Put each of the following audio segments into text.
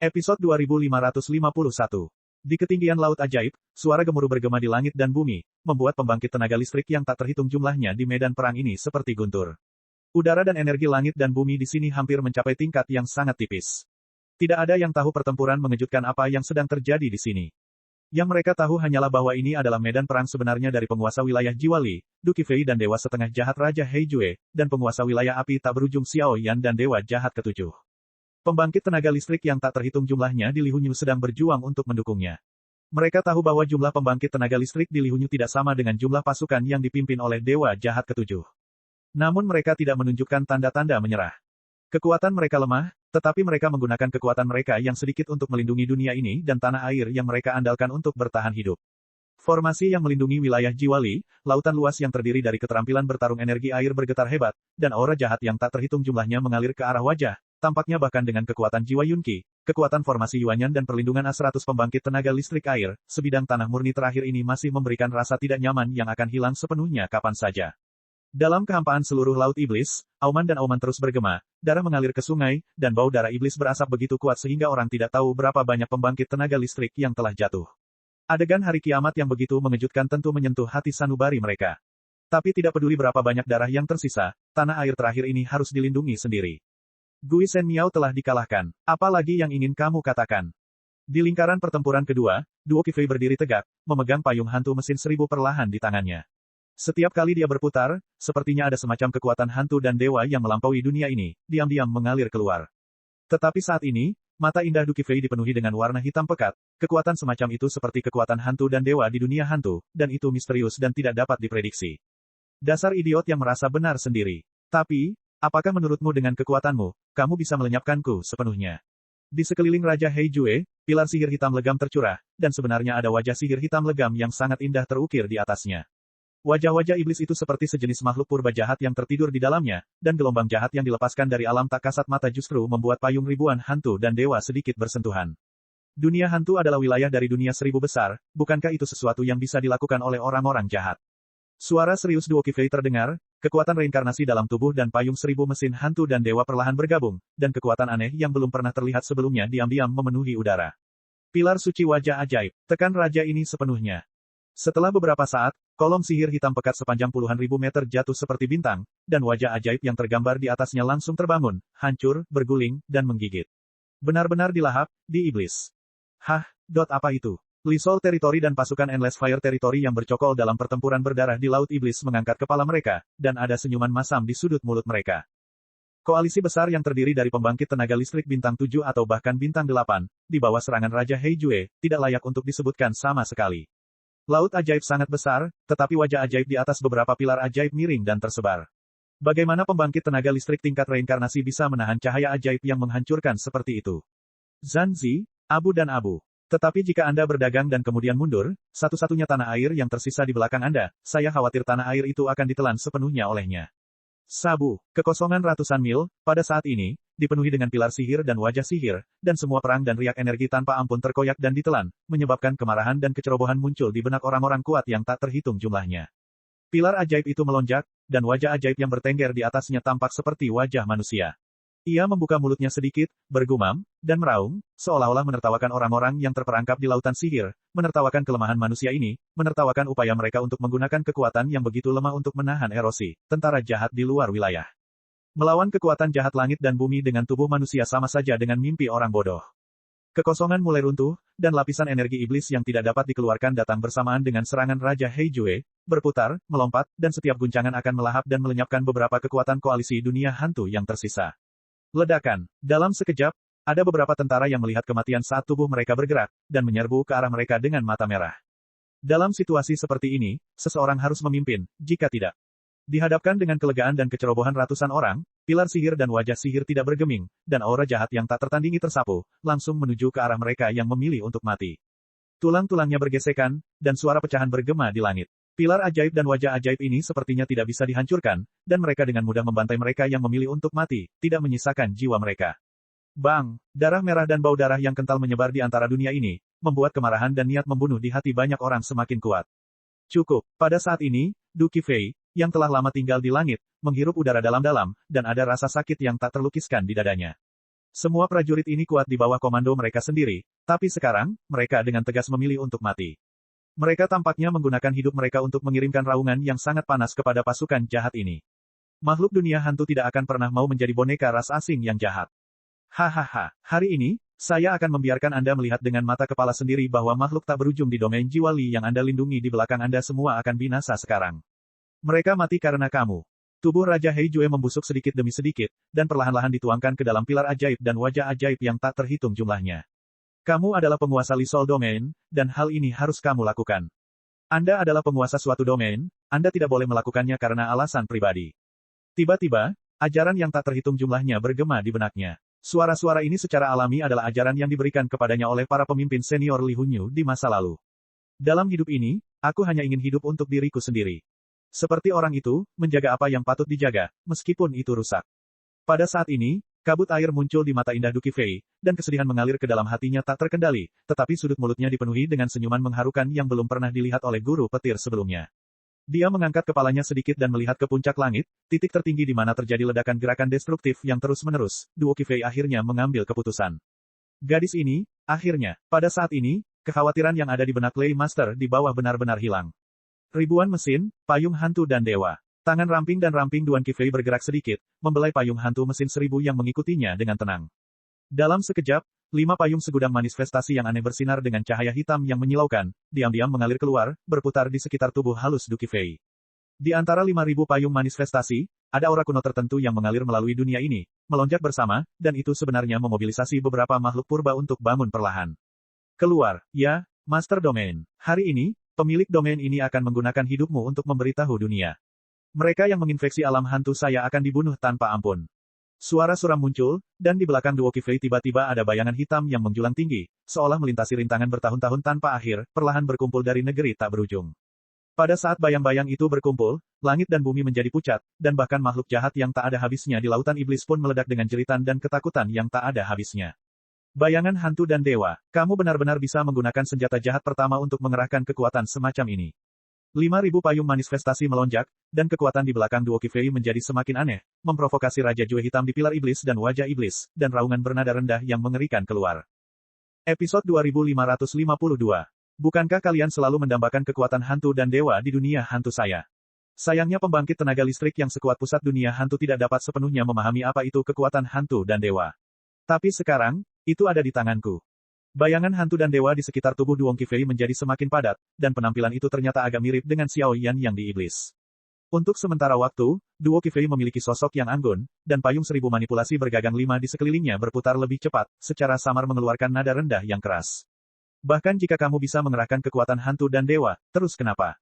Episode 2551. Di ketinggian laut ajaib, suara gemuruh bergema di langit dan bumi, membuat pembangkit tenaga listrik yang tak terhitung jumlahnya di medan perang ini seperti guntur. Udara dan energi langit dan bumi di sini hampir mencapai tingkat yang sangat tipis. Tidak ada yang tahu pertempuran mengejutkan apa yang sedang terjadi di sini. Yang mereka tahu hanyalah bahwa ini adalah medan perang sebenarnya dari penguasa wilayah Jiwali, Duki Fei dan dewa setengah jahat Raja Heijue, dan penguasa wilayah api tak berujung Xiao Yan dan dewa jahat ketujuh. Pembangkit tenaga listrik yang tak terhitung jumlahnya di Lihunyu sedang berjuang untuk mendukungnya. Mereka tahu bahwa jumlah pembangkit tenaga listrik di Lihunyu tidak sama dengan jumlah pasukan yang dipimpin oleh dewa jahat ketujuh. Namun mereka tidak menunjukkan tanda-tanda menyerah. Kekuatan mereka lemah, tetapi mereka menggunakan kekuatan mereka yang sedikit untuk melindungi dunia ini dan tanah air yang mereka andalkan untuk bertahan hidup. Formasi yang melindungi wilayah Jiwali, lautan luas yang terdiri dari keterampilan bertarung energi air bergetar hebat, dan aura jahat yang tak terhitung jumlahnya mengalir ke arah wajah, tampaknya bahkan dengan kekuatan jiwa Yunqi, kekuatan formasi Yuanyan dan perlindungan A100 pembangkit tenaga listrik air, sebidang tanah murni terakhir ini masih memberikan rasa tidak nyaman yang akan hilang sepenuhnya kapan saja. Dalam kehampaan seluruh laut iblis, auman dan auman terus bergema, darah mengalir ke sungai, dan bau darah iblis berasap begitu kuat sehingga orang tidak tahu berapa banyak pembangkit tenaga listrik yang telah jatuh. Adegan hari kiamat yang begitu mengejutkan tentu menyentuh hati sanubari mereka. Tapi tidak peduli berapa banyak darah yang tersisa, tanah air terakhir ini harus dilindungi sendiri. Gui Shen Miao telah dikalahkan. Apalagi yang ingin kamu katakan? Di lingkaran pertempuran kedua, duo Qifei berdiri tegak, memegang payung hantu mesin 1000 perlahan di tangannya. Setiap kali dia berputar, sepertinya ada semacam kekuatan hantu dan dewa yang melampaui dunia ini, diam-diam mengalir keluar. Tetapi saat ini, mata indah Du Qifei dipenuhi dengan warna hitam pekat, kekuatan semacam itu seperti kekuatan hantu dan dewa di dunia hantu, dan itu misterius dan tidak dapat diprediksi. Dasar idiot yang merasa benar sendiri. Tapi, apakah menurutmu dengan kekuatanmu, kamu bisa melenyapkanku sepenuhnya? Di sekeliling Raja Heijue, pilar sihir hitam legam tercurah, dan sebenarnya ada wajah sihir hitam legam yang sangat indah terukir di atasnya. Wajah-wajah iblis itu seperti sejenis makhluk purba jahat yang tertidur di dalamnya, dan gelombang jahat yang dilepaskan dari alam tak kasat mata justru membuat payung ribuan hantu dan dewa sedikit bersentuhan. Dunia hantu adalah wilayah dari dunia 1000 besar, bukankah itu sesuatu yang bisa dilakukan oleh orang-orang jahat? Suara serius duo Qifei terdengar, kekuatan reinkarnasi dalam tubuh dan payung 1000 mesin hantu dan dewa perlahan bergabung, dan kekuatan aneh yang belum pernah terlihat sebelumnya diam-diam memenuhi udara. Pilar suci wajah ajaib, tekan raja ini sepenuhnya. Setelah beberapa saat, kolom sihir hitam pekat sepanjang puluhan ribu meter jatuh seperti bintang, dan wajah ajaib yang tergambar di atasnya langsung terbangun, hancur, berguling, dan menggigit. Benar-benar dilahap, di iblis. Apa itu? Li Sol Territory dan pasukan Endless Fire Territory yang bercokol dalam pertempuran berdarah di Laut Iblis mengangkat kepala mereka, dan ada senyuman masam di sudut mulut mereka. Koalisi besar yang terdiri dari pembangkit tenaga listrik bintang 7 atau bahkan bintang 8, di bawah serangan Raja Heijue, tidak layak untuk disebutkan sama sekali. Laut ajaib sangat besar, tetapi wajah ajaib di atas beberapa pilar ajaib miring dan tersebar. Bagaimana pembangkit tenaga listrik tingkat reinkarnasi bisa menahan cahaya ajaib yang menghancurkan seperti itu? Zanzi, abu dan abu. Tetapi jika Anda berdagang dan kemudian mundur, satu-satunya tanah air yang tersisa di belakang Anda, saya khawatir tanah air itu akan ditelan sepenuhnya olehnya. Sabu, kekosongan ratusan mil, pada saat ini, dipenuhi dengan pilar sihir dan wajah sihir, dan semua perang dan riak energi tanpa ampun terkoyak dan ditelan, menyebabkan kemarahan dan kecerobohan muncul di benak orang-orang kuat yang tak terhitung jumlahnya. Pilar ajaib itu melonjak, dan wajah ajaib yang bertengger di atasnya tampak seperti wajah manusia. Ia membuka mulutnya sedikit, bergumam, dan meraung, seolah-olah menertawakan orang-orang yang terperangkap di lautan sihir, menertawakan kelemahan manusia ini, menertawakan upaya mereka untuk menggunakan kekuatan yang begitu lemah untuk menahan erosi, tentara jahat di luar wilayah. Melawan kekuatan jahat langit dan bumi dengan tubuh manusia sama saja dengan mimpi orang bodoh. Kekosongan mulai runtuh, dan lapisan energi iblis yang tidak dapat dikeluarkan datang bersamaan dengan serangan Raja Heijue, berputar, melompat, dan setiap guncangan akan melahap dan melenyapkan beberapa kekuatan koalisi dunia hantu yang tersisa. Ledakan. Dalam sekejap, ada beberapa tentara yang melihat kematian saat tubuh mereka bergerak, dan menyerbu ke arah mereka dengan mata merah. Dalam situasi seperti ini, seseorang harus memimpin, jika tidak. Dihadapkan dengan kelegaan dan kecerobohan ratusan orang, pilar sihir dan wajah sihir tidak bergeming, dan aura jahat yang tak tertandingi tersapu, langsung menuju ke arah mereka yang memilih untuk mati. Tulang-tulangnya bergesekan, dan suara pecahan bergema di langit. Pilar ajaib dan wajah ajaib ini sepertinya tidak bisa dihancurkan, dan mereka dengan mudah membantai mereka yang memilih untuk mati, tidak menyisakan jiwa mereka. Bang! Darah merah dan bau darah yang kental menyebar di antara dunia ini, membuat kemarahan dan niat membunuh di hati banyak orang semakin kuat. Cukup. Pada saat ini, Du Qifei, yang telah lama tinggal di langit, menghirup udara dalam-dalam, dan ada rasa sakit yang tak terlukiskan di dadanya. Semua prajurit ini kuat di bawah komando mereka sendiri, tapi sekarang, mereka dengan tegas memilih untuk mati. Mereka tampaknya menggunakan hidup mereka untuk mengirimkan raungan yang sangat panas kepada pasukan jahat ini. Makhluk dunia hantu tidak akan pernah mau menjadi boneka ras asing yang jahat. Hahaha, hari ini, saya akan membiarkan Anda melihat dengan mata kepala sendiri bahwa makhluk tak berujung di domain jiwa Li yang Anda lindungi di belakang Anda semua akan binasa sekarang. Mereka mati karena kamu. Tubuh Raja Heijue membusuk sedikit demi sedikit, dan perlahan-lahan dituangkan ke dalam pilar ajaib dan wajah ajaib yang tak terhitung jumlahnya. Kamu adalah penguasa Li Sol Domain, dan hal ini harus kamu lakukan. Anda adalah penguasa suatu domain, Anda tidak boleh melakukannya karena alasan pribadi. Tiba-tiba, ajaran yang tak terhitung jumlahnya bergema di benaknya. Suara-suara ini secara alami adalah ajaran yang diberikan kepadanya oleh para pemimpin senior Li Hunyu di masa lalu. Dalam hidup ini, aku hanya ingin hidup untuk diriku sendiri. Seperti orang itu, menjaga apa yang patut dijaga, meskipun itu rusak. Pada saat ini, kabut air muncul di mata indah Duki Fei, dan kesedihan mengalir ke dalam hatinya tak terkendali, tetapi sudut mulutnya dipenuhi dengan senyuman mengharukan yang belum pernah dilihat oleh guru petir sebelumnya. Dia mengangkat kepalanya sedikit dan melihat ke puncak langit, titik tertinggi di mana terjadi ledakan gerakan destruktif yang terus-menerus. Duo Qifei akhirnya mengambil keputusan. Gadis ini, akhirnya, pada saat ini, kekhawatiran yang ada di benak Lei Master di bawah benar-benar hilang. Ribuan mesin, payung hantu dan dewa. Tangan ramping dan ramping Duan Qifei bergerak sedikit, membelai payung hantu mesin 1000 yang mengikutinya dengan tenang. Dalam sekejap, 5 payung segudang manifestasi yang aneh bersinar dengan cahaya hitam yang menyilaukan, diam-diam mengalir keluar, berputar di sekitar tubuh halus Duki Fei. Di antara 5.000 payung manifestasi, ada aura kuno tertentu yang mengalir melalui dunia ini, melonjak bersama, dan itu sebenarnya memobilisasi beberapa makhluk purba untuk bangun perlahan. Keluar, ya, Master Domain. Hari ini, pemilik domain ini akan menggunakan hidupmu untuk memberitahu dunia. Mereka yang menginfeksi alam hantu saya akan dibunuh tanpa ampun. Suara suram muncul, dan di belakang Duo Qifei tiba-tiba ada bayangan hitam yang menjulang tinggi, seolah melintasi rintangan bertahun-tahun tanpa akhir, perlahan berkumpul dari negeri tak berujung. Pada saat bayang-bayang itu berkumpul, langit dan bumi menjadi pucat, dan bahkan makhluk jahat yang tak ada habisnya di lautan iblis pun meledak dengan jeritan dan ketakutan yang tak ada habisnya. Bayangan hantu dan dewa, kamu benar-benar bisa menggunakan senjata jahat pertama untuk mengerahkan kekuatan semacam ini. 5.000 payung manifestasi melonjak, dan kekuatan di belakang Duo Qifei menjadi semakin aneh, memprovokasi Raja Jue hitam di pilar iblis dan wajah iblis, dan raungan bernada rendah yang mengerikan keluar. Episode 2552. Bukankah kalian selalu mendambakan kekuatan hantu dan dewa di dunia hantu saya? Sayangnya pembangkit tenaga listrik yang sekuat pusat dunia hantu tidak dapat sepenuhnya memahami apa itu kekuatan hantu dan dewa. Tapi sekarang, itu ada di tanganku. Bayangan hantu dan dewa di sekitar tubuh Duo Qifei menjadi semakin padat, dan penampilan itu ternyata agak mirip dengan Xiao Yan yang di iblis. Untuk sementara waktu, Duo Qifei memiliki sosok yang anggun, dan payung 1000 manipulasi bergagang 5 di sekelilingnya berputar lebih cepat, secara samar mengeluarkan nada rendah yang keras. Bahkan jika kamu bisa mengerahkan kekuatan hantu dan dewa, terus kenapa?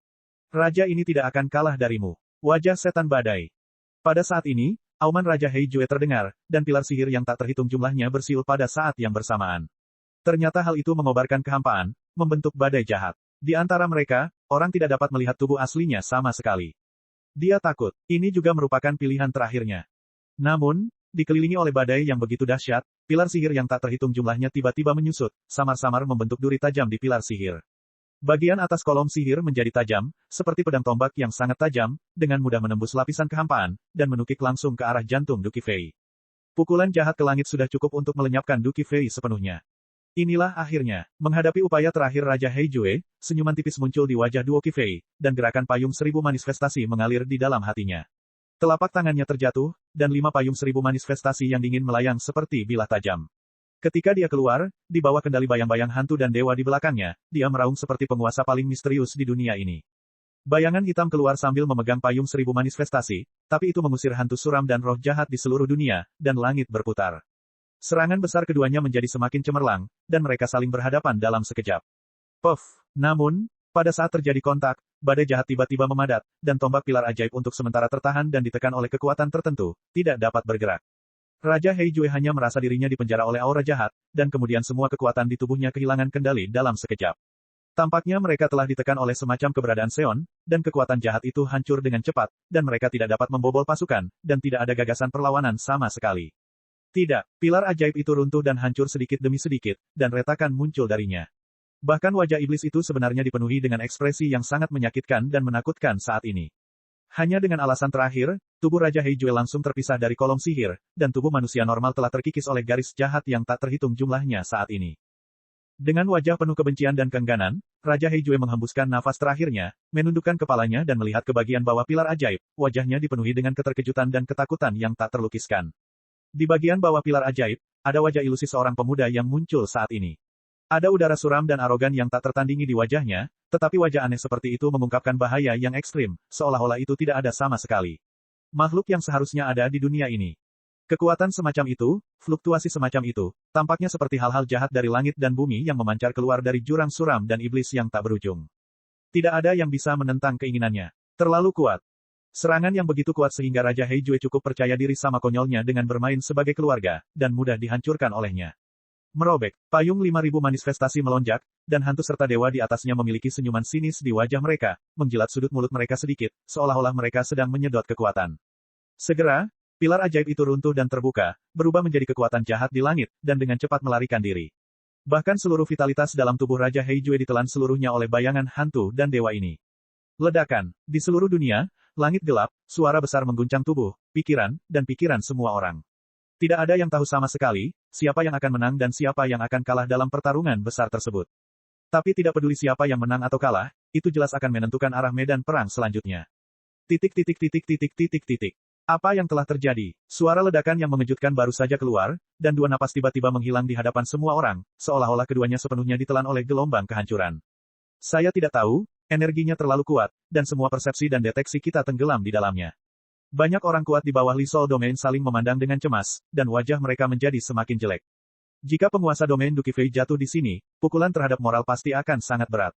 Raja ini tidak akan kalah darimu. Wajah setan badai. Pada saat ini, auman Raja Heijue terdengar, dan pilar sihir yang tak terhitung jumlahnya bersiul pada saat yang bersamaan. Ternyata hal itu mengobarkan kehampaan, membentuk badai jahat. Di antara mereka, orang tidak dapat melihat tubuh aslinya sama sekali. Dia takut, ini juga merupakan pilihan terakhirnya. Namun, dikelilingi oleh badai yang begitu dahsyat, pilar sihir yang tak terhitung jumlahnya tiba-tiba menyusut, samar-samar membentuk duri tajam di pilar sihir. Bagian atas kolom sihir menjadi tajam, seperti pedang tombak yang sangat tajam, dengan mudah menembus lapisan kehampaan, dan menukik langsung ke arah jantung Duki Fei. Pukulan jahat ke langit sudah cukup untuk melenyapkan Duki Fei sepenuhnya. Inilah akhirnya, menghadapi upaya terakhir Raja Heijue, senyuman tipis muncul di wajah Duo Qifei, dan gerakan payung 1000 manifestasi mengalir di dalam hatinya. Telapak tangannya terjatuh, dan 5 payung 1000 manifestasi yang dingin melayang seperti bilah tajam. Ketika dia keluar, di bawah kendali bayang-bayang hantu dan dewa di belakangnya, dia meraung seperti penguasa paling misterius di dunia ini. Bayangan hitam keluar sambil memegang payung 1000 manifestasi, tapi itu mengusir hantu suram dan roh jahat di seluruh dunia, dan langit berputar. Serangan besar keduanya menjadi semakin cemerlang, dan mereka saling berhadapan dalam sekejap. Puff! Namun, pada saat terjadi kontak, badai jahat tiba-tiba memadat, dan tombak pilar ajaib untuk sementara tertahan dan ditekan oleh kekuatan tertentu, tidak dapat bergerak. Raja Heijue hanya merasa dirinya dipenjara oleh aura jahat, dan kemudian semua kekuatan di tubuhnya kehilangan kendali dalam sekejap. Tampaknya mereka telah ditekan oleh semacam keberadaan Seon, dan kekuatan jahat itu hancur dengan cepat, dan mereka tidak dapat membobol pasukan, dan tidak ada gagasan perlawanan sama sekali. Tidak, pilar ajaib itu runtuh dan hancur sedikit demi sedikit, dan retakan muncul darinya. Bahkan wajah iblis itu sebenarnya dipenuhi dengan ekspresi yang sangat menyakitkan dan menakutkan saat ini. Hanya dengan alasan terakhir, tubuh Raja Heijue langsung terpisah dari kolom sihir, dan tubuh manusia normal telah terkikis oleh garis jahat yang tak terhitung jumlahnya saat ini. Dengan wajah penuh kebencian dan keengganan, Raja Heijue menghembuskan nafas terakhirnya, menundukkan kepalanya dan melihat ke bagian bawah pilar ajaib, wajahnya dipenuhi dengan keterkejutan dan ketakutan yang tak terlukiskan. Di bagian bawah pilar ajaib, ada wajah ilusi seorang pemuda yang muncul saat ini. Ada udara suram dan arogan yang tak tertandingi di wajahnya, tetapi wajah aneh seperti itu mengungkapkan bahaya yang ekstrim, seolah-olah itu tidak ada sama sekali. Makhluk yang seharusnya ada di dunia ini. Kekuatan semacam itu, fluktuasi semacam itu, tampaknya seperti hal-hal jahat dari langit dan bumi yang memancar keluar dari jurang suram dan iblis yang tak berujung. Tidak ada yang bisa menentang keinginannya. Terlalu kuat. Serangan yang begitu kuat sehingga Raja Heijue cukup percaya diri sama konyolnya dengan bermain sebagai keluarga, dan mudah dihancurkan olehnya. Merobek, payung 5000 manifestasi melonjak, dan hantu serta dewa di atasnya memiliki senyuman sinis di wajah mereka, menjilat sudut mulut mereka sedikit, seolah-olah mereka sedang menyedot kekuatan. Segera, pilar ajaib itu runtuh dan terbuka, berubah menjadi kekuatan jahat di langit, dan dengan cepat melarikan diri. Bahkan seluruh vitalitas dalam tubuh Raja Heijue ditelan seluruhnya oleh bayangan hantu dan dewa ini. Ledakan, di seluruh dunia, langit gelap, suara besar mengguncang tubuh, pikiran, dan pikiran semua orang. Tidak ada yang tahu sama sekali, siapa yang akan menang dan siapa yang akan kalah dalam pertarungan besar tersebut. Tapi tidak peduli siapa yang menang atau kalah, itu jelas akan menentukan arah medan perang selanjutnya. Apa yang telah terjadi? Suara ledakan yang mengejutkan baru saja keluar, dan dua napas tiba-tiba menghilang di hadapan semua orang, seolah-olah keduanya sepenuhnya ditelan oleh gelombang kehancuran. Saya tidak tahu, energinya terlalu kuat, dan semua persepsi dan deteksi kita tenggelam di dalamnya. Banyak orang kuat di bawah Lisol Domain saling memandang dengan cemas, dan wajah mereka menjadi semakin jelek. Jika penguasa domain Duki Fei jatuh di sini, pukulan terhadap moral pasti akan sangat berat.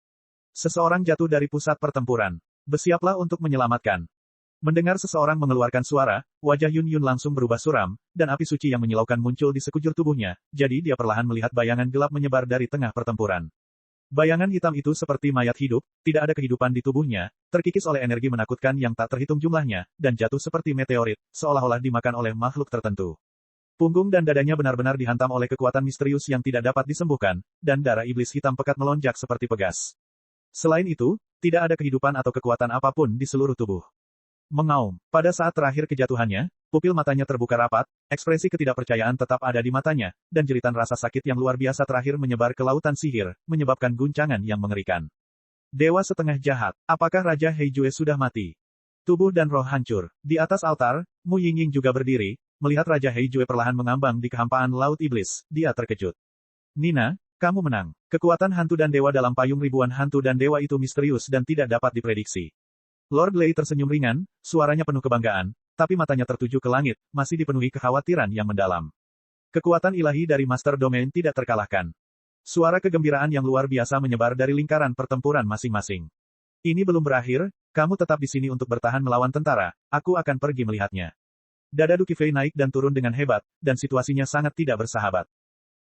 Seseorang jatuh dari pusat pertempuran. Bersiaplah untuk menyelamatkan. Mendengar seseorang mengeluarkan suara, wajah Yun Yun langsung berubah suram, dan api suci yang menyilaukan muncul di sekujur tubuhnya, jadi dia perlahan melihat bayangan gelap menyebar dari tengah pertempuran. Bayangan hitam itu seperti mayat hidup, tidak ada kehidupan di tubuhnya, terkikis oleh energi menakutkan yang tak terhitung jumlahnya, dan jatuh seperti meteorit, seolah-olah dimakan oleh makhluk tertentu. Punggung dan dadanya benar-benar dihantam oleh kekuatan misterius yang tidak dapat disembuhkan, dan darah iblis hitam pekat melonjak seperti pegas. Selain itu, tidak ada kehidupan atau kekuatan apapun di seluruh tubuh. Mengaum. Pada saat terakhir kejatuhannya, pupil matanya terbuka rapat, ekspresi ketidakpercayaan tetap ada di matanya, dan jeritan rasa sakit yang luar biasa terakhir menyebar ke lautan sihir, menyebabkan guncangan yang mengerikan. Dewa setengah jahat, apakah Raja Heijue sudah mati? Tubuh dan roh hancur. Di atas altar, Mu Yingying juga berdiri, melihat Raja Heijue perlahan mengambang di kehampaan laut iblis, dia terkejut. Nina, kamu menang. Kekuatan hantu dan dewa dalam payung ribuan hantu dan dewa itu misterius dan tidak dapat diprediksi. Lord Lei tersenyum ringan, suaranya penuh kebanggaan, tapi matanya tertuju ke langit, masih dipenuhi kekhawatiran yang mendalam. Kekuatan ilahi dari Master Domain tidak terkalahkan. Suara kegembiraan yang luar biasa menyebar dari lingkaran pertempuran masing-masing. Ini belum berakhir, kamu tetap di sini untuk bertahan melawan tentara, aku akan pergi melihatnya. Dada Duki Fei naik dan turun dengan hebat, dan situasinya sangat tidak bersahabat.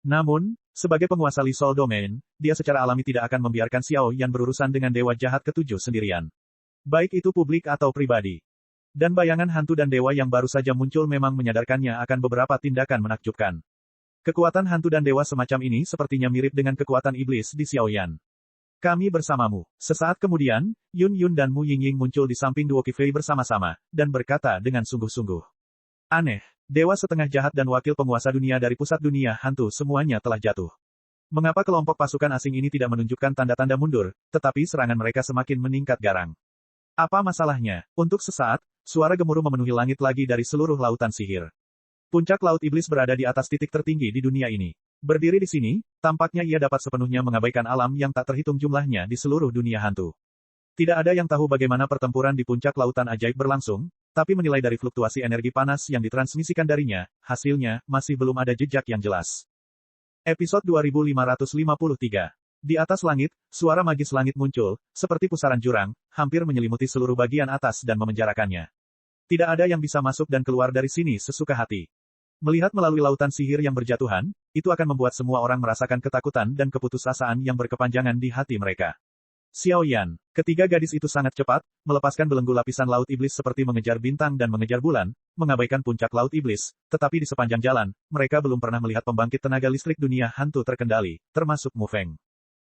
Namun, sebagai penguasa Lisol Domain, dia secara alami tidak akan membiarkan Xiao Yan berurusan dengan dewa jahat ketujuh sendirian. Baik itu publik atau pribadi. Dan bayangan hantu dan dewa yang baru saja muncul memang menyadarkannya akan beberapa tindakan menakjubkan. Kekuatan hantu dan dewa semacam ini sepertinya mirip dengan kekuatan iblis di Xiaoyan. Kami bersamamu. Sesaat kemudian, Yun Yun dan Mu Yingying muncul di samping duo Qifei bersama-sama, dan berkata dengan sungguh-sungguh. Aneh, dewa setengah jahat dan wakil penguasa dunia dari pusat dunia hantu semuanya telah jatuh. Mengapa kelompok pasukan asing ini tidak menunjukkan tanda-tanda mundur, tetapi serangan mereka semakin meningkat garang? Apa masalahnya? Untuk sesaat, suara gemuruh memenuhi langit lagi dari seluruh lautan sihir. Puncak laut iblis berada di atas titik tertinggi di dunia ini. Berdiri di sini, tampaknya ia dapat sepenuhnya mengabaikan alam yang tak terhitung jumlahnya di seluruh dunia hantu. Tidak ada yang tahu bagaimana pertempuran di puncak lautan ajaib berlangsung, tapi menilai dari fluktuasi energi panas yang ditransmisikan darinya, hasilnya, masih belum ada jejak yang jelas. Episode 2553. Di atas langit, suara magis langit muncul, seperti pusaran jurang, hampir menyelimuti seluruh bagian atas dan memenjarakannya. Tidak ada yang bisa masuk dan keluar dari sini sesuka hati. Melihat melalui lautan sihir yang berjatuhan, itu akan membuat semua orang merasakan ketakutan dan keputusasaan yang berkepanjangan di hati mereka. Xiao Yan, ketiga gadis itu sangat cepat, melepaskan belenggu lapisan laut iblis seperti mengejar bintang dan mengejar bulan, mengabaikan puncak laut iblis, tetapi di sepanjang jalan, mereka belum pernah melihat pembangkit tenaga listrik dunia hantu terkendali, termasuk Mu Feng.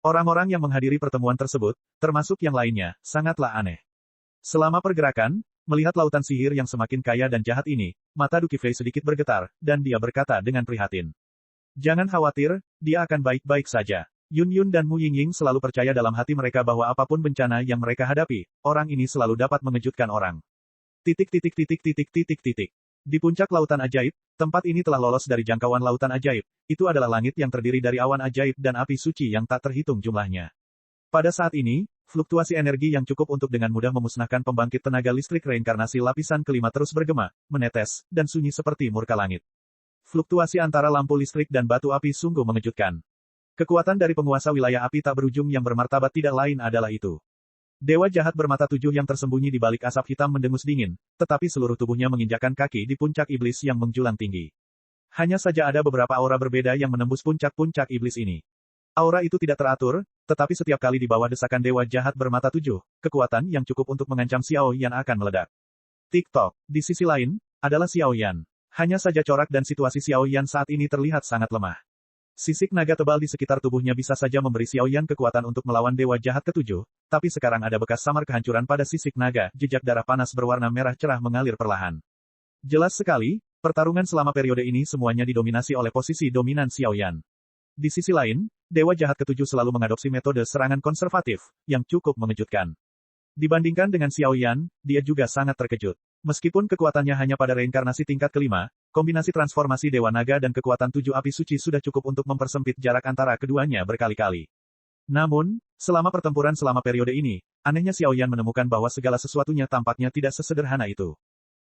Orang-orang yang menghadiri pertemuan tersebut, termasuk yang lainnya, sangatlah aneh. Selama pergerakan, Melihat lautan sihir yang semakin kaya dan jahat ini, mata Du Qifei sedikit bergetar, dan dia berkata dengan prihatin. Jangan khawatir, dia akan baik-baik saja. Yun Yun dan Mu Yingying selalu percaya dalam hati mereka bahwa apapun bencana yang mereka hadapi, orang ini selalu dapat mengejutkan orang. Di puncak lautan ajaib, tempat ini telah lolos dari jangkauan lautan ajaib. Itu adalah langit yang terdiri dari awan ajaib dan api suci yang tak terhitung jumlahnya. Pada saat ini, fluktuasi energi yang cukup untuk dengan mudah memusnahkan pembangkit tenaga listrik reinkarnasi lapisan kelima terus bergema, menetes, dan sunyi seperti murka langit. Fluktuasi antara lampu listrik dan batu api sungguh mengejutkan. Kekuatan dari penguasa wilayah api tak berujung yang bermartabat tidak lain adalah itu. Dewa jahat bermata tujuh yang tersembunyi di balik asap hitam mendengus dingin, tetapi seluruh tubuhnya menginjakkan kaki di puncak iblis yang menjulang tinggi. Hanya saja ada beberapa aura berbeda yang menembus puncak-puncak iblis ini. Aura itu tidak teratur, tetapi setiap kali di bawah desakan dewa jahat bermata tujuh, kekuatan yang cukup untuk mengancam Xiao Yan akan meledak. Tik-tok, di sisi lain, adalah Xiao Yan. Hanya saja corak dan situasi Xiao Yan saat ini terlihat sangat lemah. Sisik naga tebal di sekitar tubuhnya bisa saja memberi Xiao Yan kekuatan untuk melawan dewa jahat ketujuh, tapi sekarang ada bekas samar kehancuran pada sisik naga, jejak darah panas berwarna merah cerah mengalir perlahan. Jelas sekali, pertarungan selama periode ini semuanya didominasi oleh posisi dominan Xiao Yan. Di sisi lain, dewa jahat ketujuh selalu mengadopsi metode serangan konservatif, yang cukup mengejutkan. Dibandingkan dengan Xiao Yan, dia juga sangat terkejut. Meskipun kekuatannya hanya pada reinkarnasi tingkat kelima, kombinasi transformasi Dewa Naga dan kekuatan tujuh api suci sudah cukup untuk mempersempit jarak antara keduanya berkali-kali. Namun, selama pertempuran selama periode ini, anehnya Xiao Yan menemukan bahwa segala sesuatunya tampaknya tidak sesederhana itu.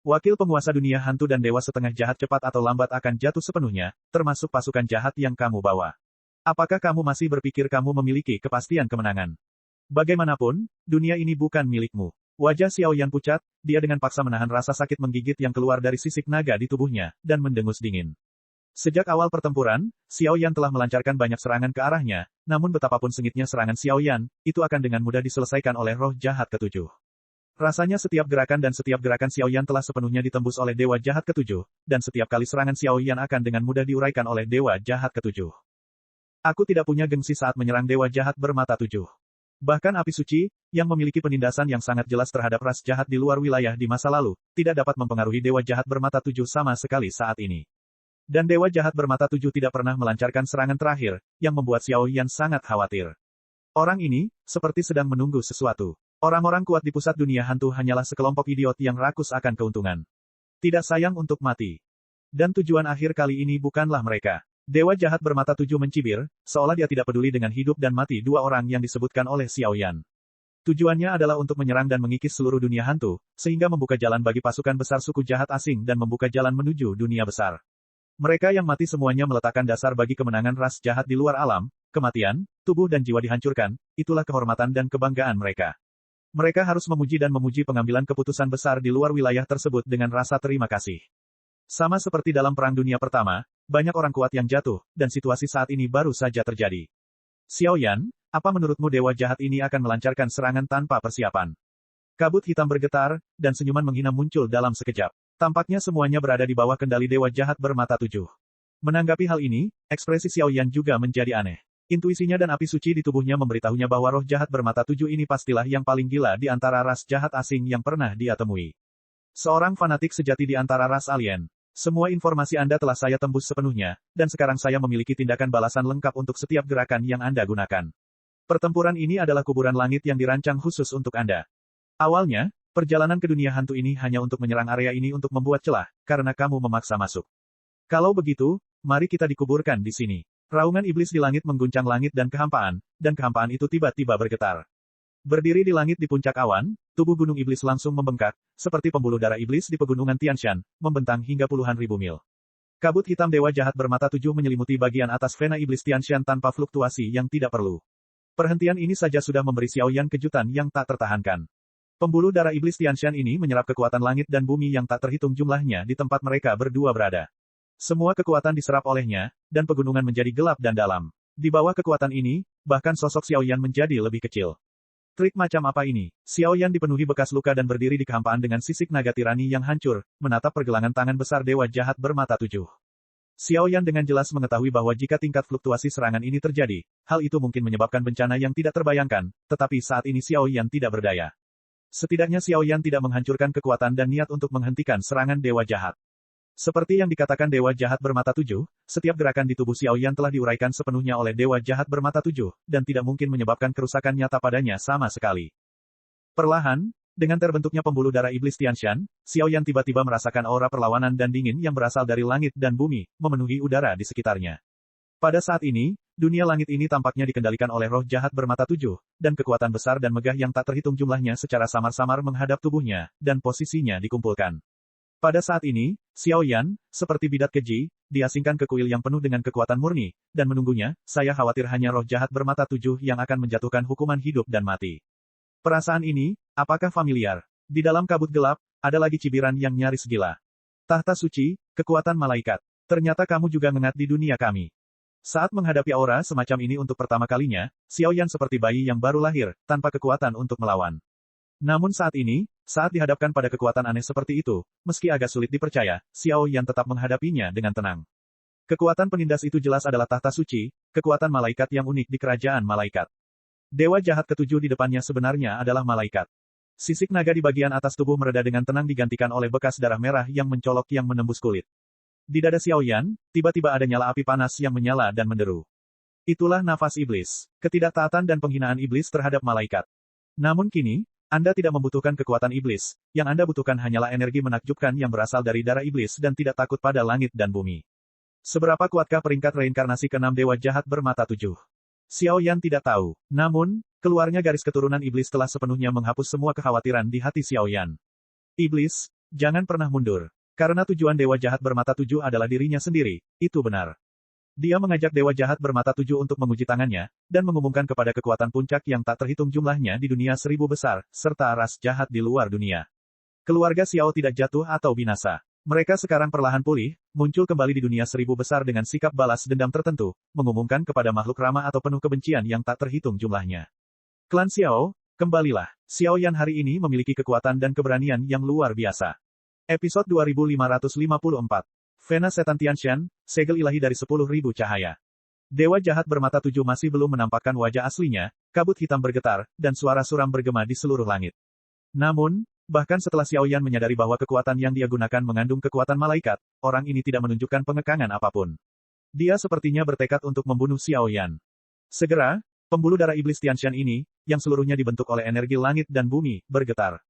Wakil penguasa dunia hantu dan dewa setengah jahat cepat atau lambat akan jatuh sepenuhnya, termasuk pasukan jahat yang kamu bawa. Apakah kamu masih berpikir kamu memiliki kepastian kemenangan? Bagaimanapun, dunia ini bukan milikmu. Wajah Xiao Yan pucat, dia dengan paksa menahan rasa sakit menggigit yang keluar dari sisik naga di tubuhnya, dan mendengus dingin. Sejak awal pertempuran, Xiao Yan telah melancarkan banyak serangan ke arahnya, namun betapapun sengitnya serangan Xiao Yan, itu akan dengan mudah diselesaikan oleh roh jahat ketujuh. Rasanya setiap gerakan Xiao Yan telah sepenuhnya ditembus oleh dewa jahat ketujuh, dan setiap kali serangan Xiao Yan akan dengan mudah diuraikan oleh dewa jahat ketujuh. Aku tidak punya gengsi saat menyerang dewa jahat bermata tujuh. Bahkan api suci, yang memiliki penindasan yang sangat jelas terhadap ras jahat di luar wilayah di masa lalu, tidak dapat mempengaruhi dewa jahat bermata tujuh sama sekali saat ini. Dan dewa jahat bermata tujuh tidak pernah melancarkan serangan terakhir, yang membuat Xiao Yan sangat khawatir. Orang ini, seperti sedang menunggu sesuatu. Orang-orang kuat di pusat dunia hantu hanyalah sekelompok idiot yang rakus akan keuntungan. Tidak sayang untuk mati. Dan tujuan akhir kali ini bukanlah mereka. Dewa jahat bermata tujuh mencibir, seolah dia tidak peduli dengan hidup dan mati dua orang yang disebutkan oleh Xiao Yan. Tujuannya adalah untuk menyerang dan mengikis seluruh dunia hantu, sehingga membuka jalan bagi pasukan besar suku jahat asing dan membuka jalan menuju dunia besar. Mereka yang mati semuanya meletakkan dasar bagi kemenangan ras jahat di luar alam, kematian, tubuh dan jiwa dihancurkan, itulah kehormatan dan kebanggaan mereka. Mereka harus memuji dan memuji pengambilan keputusan besar di luar wilayah tersebut dengan rasa terima kasih. Sama seperti dalam Perang Dunia Pertama, banyak orang kuat yang jatuh, dan situasi saat ini baru saja terjadi. Xiao Yan, apa menurutmu dewa jahat ini akan melancarkan serangan tanpa persiapan? Kabut hitam bergetar, dan senyuman menghina muncul dalam sekejap. Tampaknya semuanya berada di bawah kendali dewa jahat bermata tujuh. Menanggapi hal ini, ekspresi Xiao Yan juga menjadi aneh. Intuisinya dan api suci di tubuhnya memberitahunya bahwa roh jahat bermata tujuh ini pastilah yang paling gila di antara ras jahat asing yang pernah dia temui. Seorang fanatik sejati di antara ras alien. Semua informasi Anda telah saya tembus sepenuhnya, dan sekarang saya memiliki tindakan balasan lengkap untuk setiap gerakan yang Anda gunakan. Pertempuran ini adalah kuburan langit yang dirancang khusus untuk Anda. Awalnya, perjalanan ke dunia hantu ini hanya untuk menyerang area ini untuk membuat celah, karena kamu memaksa masuk. Kalau begitu, mari kita dikuburkan di sini. Raungan iblis di langit mengguncang langit dan kehampaan itu tiba-tiba bergetar. Berdiri di langit di puncak awan, tubuh gunung iblis langsung membengkak, seperti pembuluh darah iblis di pegunungan Tianshan, membentang hingga puluhan ribu mil. Kabut hitam dewa jahat bermata tujuh menyelimuti bagian atas vena iblis Tianshan tanpa fluktuasi yang tidak perlu. Perhentian ini saja sudah memberi Xiao Yan kejutan yang tak tertahankan. Pembuluh darah iblis Tianshan ini menyerap kekuatan langit dan bumi yang tak terhitung jumlahnya di tempat mereka berdua berada. Semua kekuatan diserap olehnya, dan pegunungan menjadi gelap dan dalam. Di bawah kekuatan ini, bahkan sosok Xiao Yan menjadi lebih kecil. Trik macam apa ini? Xiao Yan dipenuhi bekas luka dan berdiri di kehampaan dengan sisik naga tirani yang hancur, menatap pergelangan tangan besar dewa jahat bermata tujuh. Xiao Yan dengan jelas mengetahui bahwa jika tingkat fluktuasi serangan ini terjadi, hal itu mungkin menyebabkan bencana yang tidak terbayangkan, tetapi saat ini Xiao Yan tidak berdaya. Setidaknya Xiao Yan tidak menghancurkan kekuatan dan niat untuk menghentikan serangan dewa jahat. Seperti yang dikatakan Dewa Jahat Bermata Tujuh, setiap gerakan di tubuh Xiao Yan telah diuraikan sepenuhnya oleh Dewa Jahat Bermata Tujuh, dan tidak mungkin menyebabkan kerusakan nyata padanya sama sekali. Perlahan, dengan terbentuknya pembuluh darah iblis Tianshan, Xiao Yan tiba-tiba merasakan aura perlawanan dan dingin yang berasal dari langit dan bumi, memenuhi udara di sekitarnya. Pada saat ini, dunia langit ini tampaknya dikendalikan oleh roh jahat bermata tujuh, dan kekuatan besar dan megah yang tak terhitung jumlahnya secara samar-samar menghadap tubuhnya, dan posisinya dikumpulkan. Pada saat ini, Xiao Yan, seperti bidat keji, diasingkan ke kuil yang penuh dengan kekuatan murni, dan menunggunya, saya khawatir hanya roh jahat bermata tujuh yang akan menjatuhkan hukuman hidup dan mati. Perasaan ini, apakah familiar? Di dalam kabut gelap, ada lagi cibiran yang nyaris gila. Tahta suci, kekuatan malaikat. Ternyata kamu juga ngengat di dunia kami. Saat menghadapi aura semacam ini untuk pertama kalinya, Xiao Yan seperti bayi yang baru lahir, tanpa kekuatan untuk melawan. Namun saat ini, saat dihadapkan pada kekuatan aneh seperti itu, meski agak sulit dipercaya, Xiao Yan tetap menghadapinya dengan tenang. Kekuatan penindas itu jelas adalah tahta suci, kekuatan malaikat yang unik di kerajaan malaikat. Dewa jahat ketujuh di depannya sebenarnya adalah malaikat. Sisik naga di bagian atas tubuh mereda dengan tenang digantikan oleh bekas darah merah yang mencolok yang menembus kulit. Di dada Xiao Yan, tiba-tiba ada nyala api panas yang menyala dan menderu. Itulah nafas iblis, ketidaktaatan dan penghinaan iblis terhadap malaikat. Namun kini, Anda tidak membutuhkan kekuatan iblis, yang Anda butuhkan hanyalah energi menakjubkan yang berasal dari darah iblis dan tidak takut pada langit dan bumi. Seberapa kuatkah peringkat reinkarnasi ke-6 dewa jahat bermata tujuh? Xiao Yan tidak tahu. Namun, keluarnya garis keturunan iblis telah sepenuhnya menghapus semua kekhawatiran di hati Xiao Yan. Iblis, jangan pernah mundur. Karena tujuan dewa jahat bermata tujuh adalah dirinya sendiri, itu benar. Dia mengajak dewa jahat bermata tujuh untuk menguji tangannya, dan mengumumkan kepada kekuatan puncak yang tak terhitung jumlahnya di dunia seribu besar, serta ras jahat di luar dunia. Keluarga Xiao tidak jatuh atau binasa. Mereka sekarang perlahan pulih, muncul kembali di dunia seribu besar dengan sikap balas dendam tertentu, mengumumkan kepada makhluk ramah atau penuh kebencian yang tak terhitung jumlahnya. Klan Xiao, kembalilah. Xiao Yan hari ini memiliki kekuatan dan keberanian yang luar biasa. Episode 2554. Vena Setan Tianshan, segel ilahi dari 10.000 cahaya. Dewa jahat bermata tujuh masih belum menampakkan wajah aslinya, kabut hitam bergetar, dan suara suram bergema di seluruh langit. Namun, bahkan setelah Xiao Yan menyadari bahwa kekuatan yang dia gunakan mengandung kekuatan malaikat, orang ini tidak menunjukkan pengekangan apapun. Dia sepertinya bertekad untuk membunuh Xiao Yan. Segera, pembuluh darah iblis Tianshan ini, yang seluruhnya dibentuk oleh energi langit dan bumi, bergetar.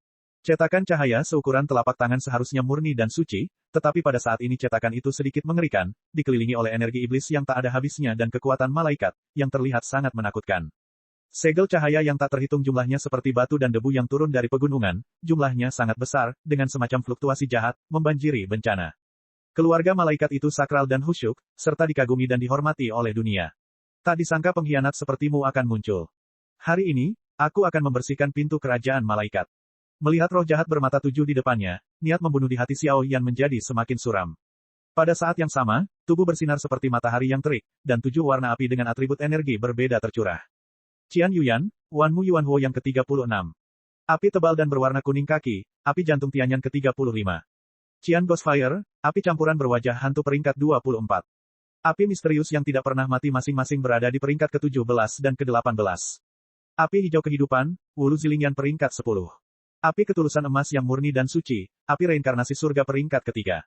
Cetakan cahaya seukuran telapak tangan seharusnya murni dan suci, tetapi pada saat ini cetakan itu sedikit mengerikan, dikelilingi oleh energi iblis yang tak ada habisnya dan kekuatan malaikat, yang terlihat sangat menakutkan. Segel cahaya yang tak terhitung jumlahnya seperti batu dan debu yang turun dari pegunungan, jumlahnya sangat besar, dengan semacam fluktuasi jahat, membanjiri bencana. Keluarga malaikat itu sakral dan khusyuk, serta dikagumi dan dihormati oleh dunia. Tak disangka pengkhianat sepertimu akan muncul. Hari ini, aku akan membersihkan pintu kerajaan malaikat. Melihat roh jahat bermata tujuh di depannya, niat membunuh di hati Xiao Yan menjadi semakin suram. Pada saat yang sama, tubuh bersinar seperti matahari yang terik, dan 7 warna api dengan atribut energi berbeda tercurah. Qian Yuyan, Wanmu Yuanhuo yang ke-36. Api tebal dan berwarna kuning kaki, api jantung Tianyan ke-35. Qian Ghostfire, api campuran berwajah hantu peringkat 24. Api misterius yang tidak pernah mati masing-masing berada di peringkat ke-17 dan ke-18. Api hijau kehidupan, Wulu Zilingyan peringkat 10. Api ketulusan emas yang murni dan suci, api reinkarnasi surga peringkat ketiga.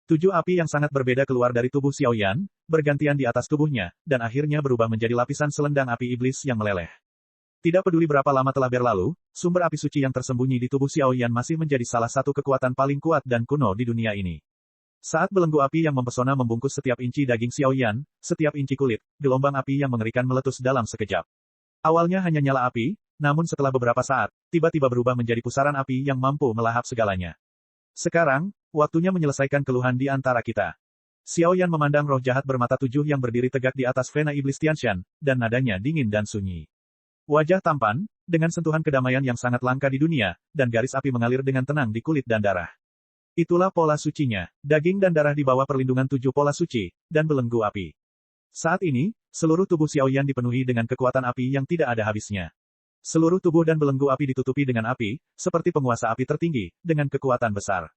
7 api yang sangat berbeda keluar dari tubuh Xiao Yan, bergantian di atas tubuhnya, dan akhirnya berubah menjadi lapisan selendang api iblis yang meleleh. Tidak peduli berapa lama telah berlalu, sumber api suci yang tersembunyi di tubuh Xiao Yan masih menjadi salah satu kekuatan paling kuat dan kuno di dunia ini. Saat belenggu api yang mempesona membungkus setiap inci daging Xiao Yan, setiap inci kulit, gelombang api yang mengerikan meletus dalam sekejap. Awalnya hanya nyala api, namun setelah beberapa saat, tiba-tiba berubah menjadi pusaran api yang mampu melahap segalanya. Sekarang, waktunya menyelesaikan keluhan di antara kita. Xiao Yan memandang roh jahat bermata tujuh yang berdiri tegak di atas vena iblis Tianshan, dan nadanya dingin dan sunyi. Wajah tampan, dengan sentuhan kedamaian yang sangat langka di dunia, dan garis api mengalir dengan tenang di kulit dan darah. Itulah pola sucinya, daging dan darah di bawah perlindungan 7 pola suci, dan belenggu api. Saat ini, seluruh tubuh Xiao Yan dipenuhi dengan kekuatan api yang tidak ada habisnya. Seluruh tubuh dan belenggu api ditutupi dengan api, seperti penguasa api tertinggi, dengan kekuatan besar.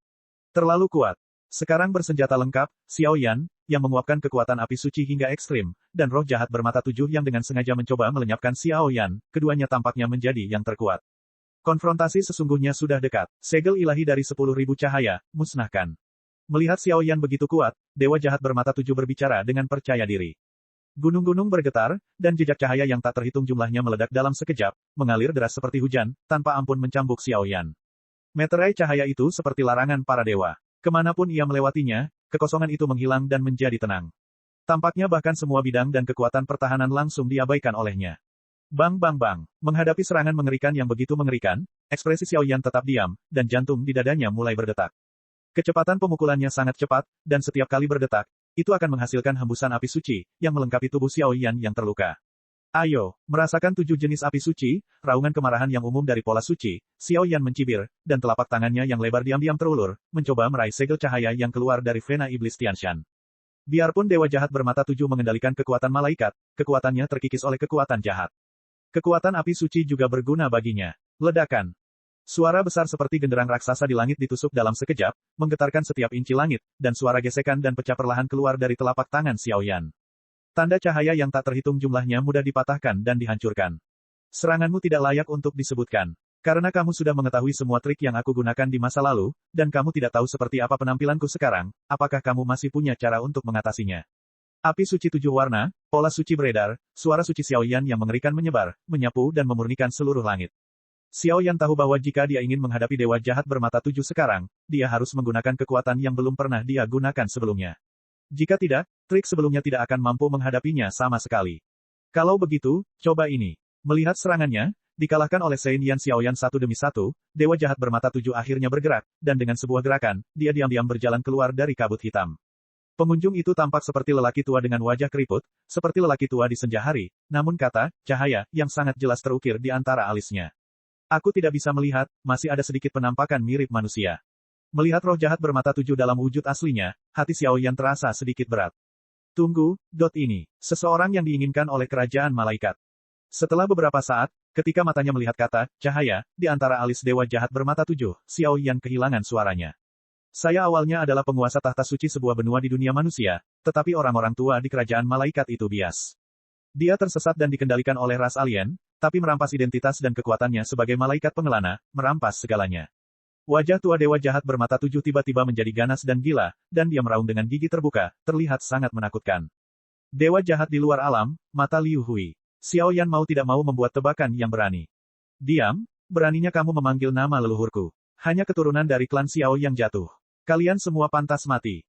Terlalu kuat. Sekarang bersenjata lengkap, Xiao Yan, yang menguapkan kekuatan api suci hingga ekstrim, dan roh jahat bermata tujuh yang dengan sengaja mencoba melenyapkan Xiao Yan, keduanya tampaknya menjadi yang terkuat. Konfrontasi sesungguhnya sudah dekat. Segel ilahi dari 10.000 cahaya, musnahkan. Melihat Xiao Yan begitu kuat, Dewa Jahat bermata tujuh berbicara dengan percaya diri. Gunung-gunung bergetar, dan jejak cahaya yang tak terhitung jumlahnya meledak dalam sekejap, mengalir deras seperti hujan, tanpa ampun mencambuk Xiao Yan. Meterai cahaya itu seperti larangan para dewa. Kemanapun ia melewatinya, kekosongan itu menghilang dan menjadi tenang. Tampaknya bahkan semua bidang dan kekuatan pertahanan langsung diabaikan olehnya. Bang bang bang, menghadapi serangan mengerikan yang begitu mengerikan, ekspresi Xiao Yan tetap diam, dan jantung di dadanya mulai berdetak. Kecepatan pemukulannya sangat cepat, dan setiap kali berdetak, itu akan menghasilkan hembusan api suci, yang melengkapi tubuh Xiao Yan yang terluka. Ayo, merasakan 7 jenis api suci, raungan kemarahan yang umum dari pola suci, Xiao Yan mencibir, dan telapak tangannya yang lebar diam-diam terulur, mencoba meraih segel cahaya yang keluar dari vena iblis Tianshan. Biarpun Dewa Jahat bermata tujuh mengendalikan kekuatan malaikat, kekuatannya terkikis oleh kekuatan jahat. Kekuatan api suci juga berguna baginya. Ledakan. Suara besar seperti genderang raksasa di langit ditusuk dalam sekejap, menggetarkan setiap inci langit, dan suara gesekan dan pecah perlahan keluar dari telapak tangan Xiao Yan. Tanda cahaya yang tak terhitung jumlahnya mudah dipatahkan dan dihancurkan. Seranganmu tidak layak untuk disebutkan. Karena kamu sudah mengetahui semua trik yang aku gunakan di masa lalu, dan kamu tidak tahu seperti apa penampilanku sekarang, apakah kamu masih punya cara untuk mengatasinya? Api suci 7 warna, pola suci beredar, suara suci Xiao Yan yang mengerikan menyebar, menyapu dan memurnikan seluruh langit. Xiao Yan tahu bahwa jika dia ingin menghadapi Dewa Jahat bermata tujuh sekarang, dia harus menggunakan kekuatan yang belum pernah dia gunakan sebelumnya. Jika tidak, trik sebelumnya tidak akan mampu menghadapinya sama sekali. Kalau begitu, coba ini. Melihat serangannya, dikalahkan oleh Sein Yan Xiao Yan satu demi satu, Dewa Jahat bermata tujuh akhirnya bergerak, dan dengan sebuah gerakan, dia diam-diam berjalan keluar dari kabut hitam. Pengunjung itu tampak seperti lelaki tua dengan wajah keriput, seperti lelaki tua di senja hari, namun kata, cahaya, yang sangat jelas terukir di antara alisnya. Aku tidak bisa melihat, masih ada sedikit penampakan mirip manusia. Melihat roh jahat bermata tujuh dalam wujud aslinya, hati Xiao Yan terasa sedikit berat. Tunggu, ini. Seseorang yang diinginkan oleh kerajaan malaikat. Setelah beberapa saat, ketika matanya melihat kata, cahaya, di antara alis Dewa Jahat bermata tujuh, Xiao Yan kehilangan suaranya. Saya awalnya adalah penguasa tahta suci sebuah benua di dunia manusia, tetapi orang-orang tua di kerajaan malaikat itu bias. Dia tersesat dan dikendalikan oleh ras alien, tapi merampas identitas dan kekuatannya sebagai malaikat pengelana, merampas segalanya. Wajah tua Dewa Jahat bermata tujuh tiba-tiba menjadi ganas dan gila, dan dia meraung dengan gigi terbuka, terlihat sangat menakutkan. Dewa Jahat di luar alam, mata Liu Hui. Xiao Yan mau tidak mau membuat tebakan yang berani. Diam, beraninya kamu memanggil nama leluhurku. Hanya keturunan dari klan Xiao yang jatuh. Kalian semua pantas mati.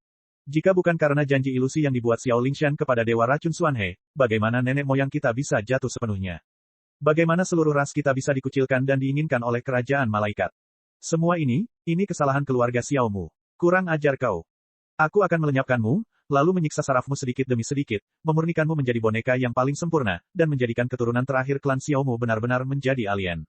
Jika bukan karena janji ilusi yang dibuat Xiao Lingshan kepada Dewa Racun Xuanhe, bagaimana nenek moyang kita bisa jatuh sepenuhnya? Bagaimana seluruh ras kita bisa dikucilkan dan diinginkan oleh kerajaan malaikat? Semua ini kesalahan keluarga Xiaomu. Kurang ajar kau. Aku akan melenyapkanmu, lalu menyiksa sarafmu sedikit demi sedikit, memurnikanmu menjadi boneka yang paling sempurna, dan menjadikan keturunan terakhir klan Xiaomu benar-benar menjadi alien.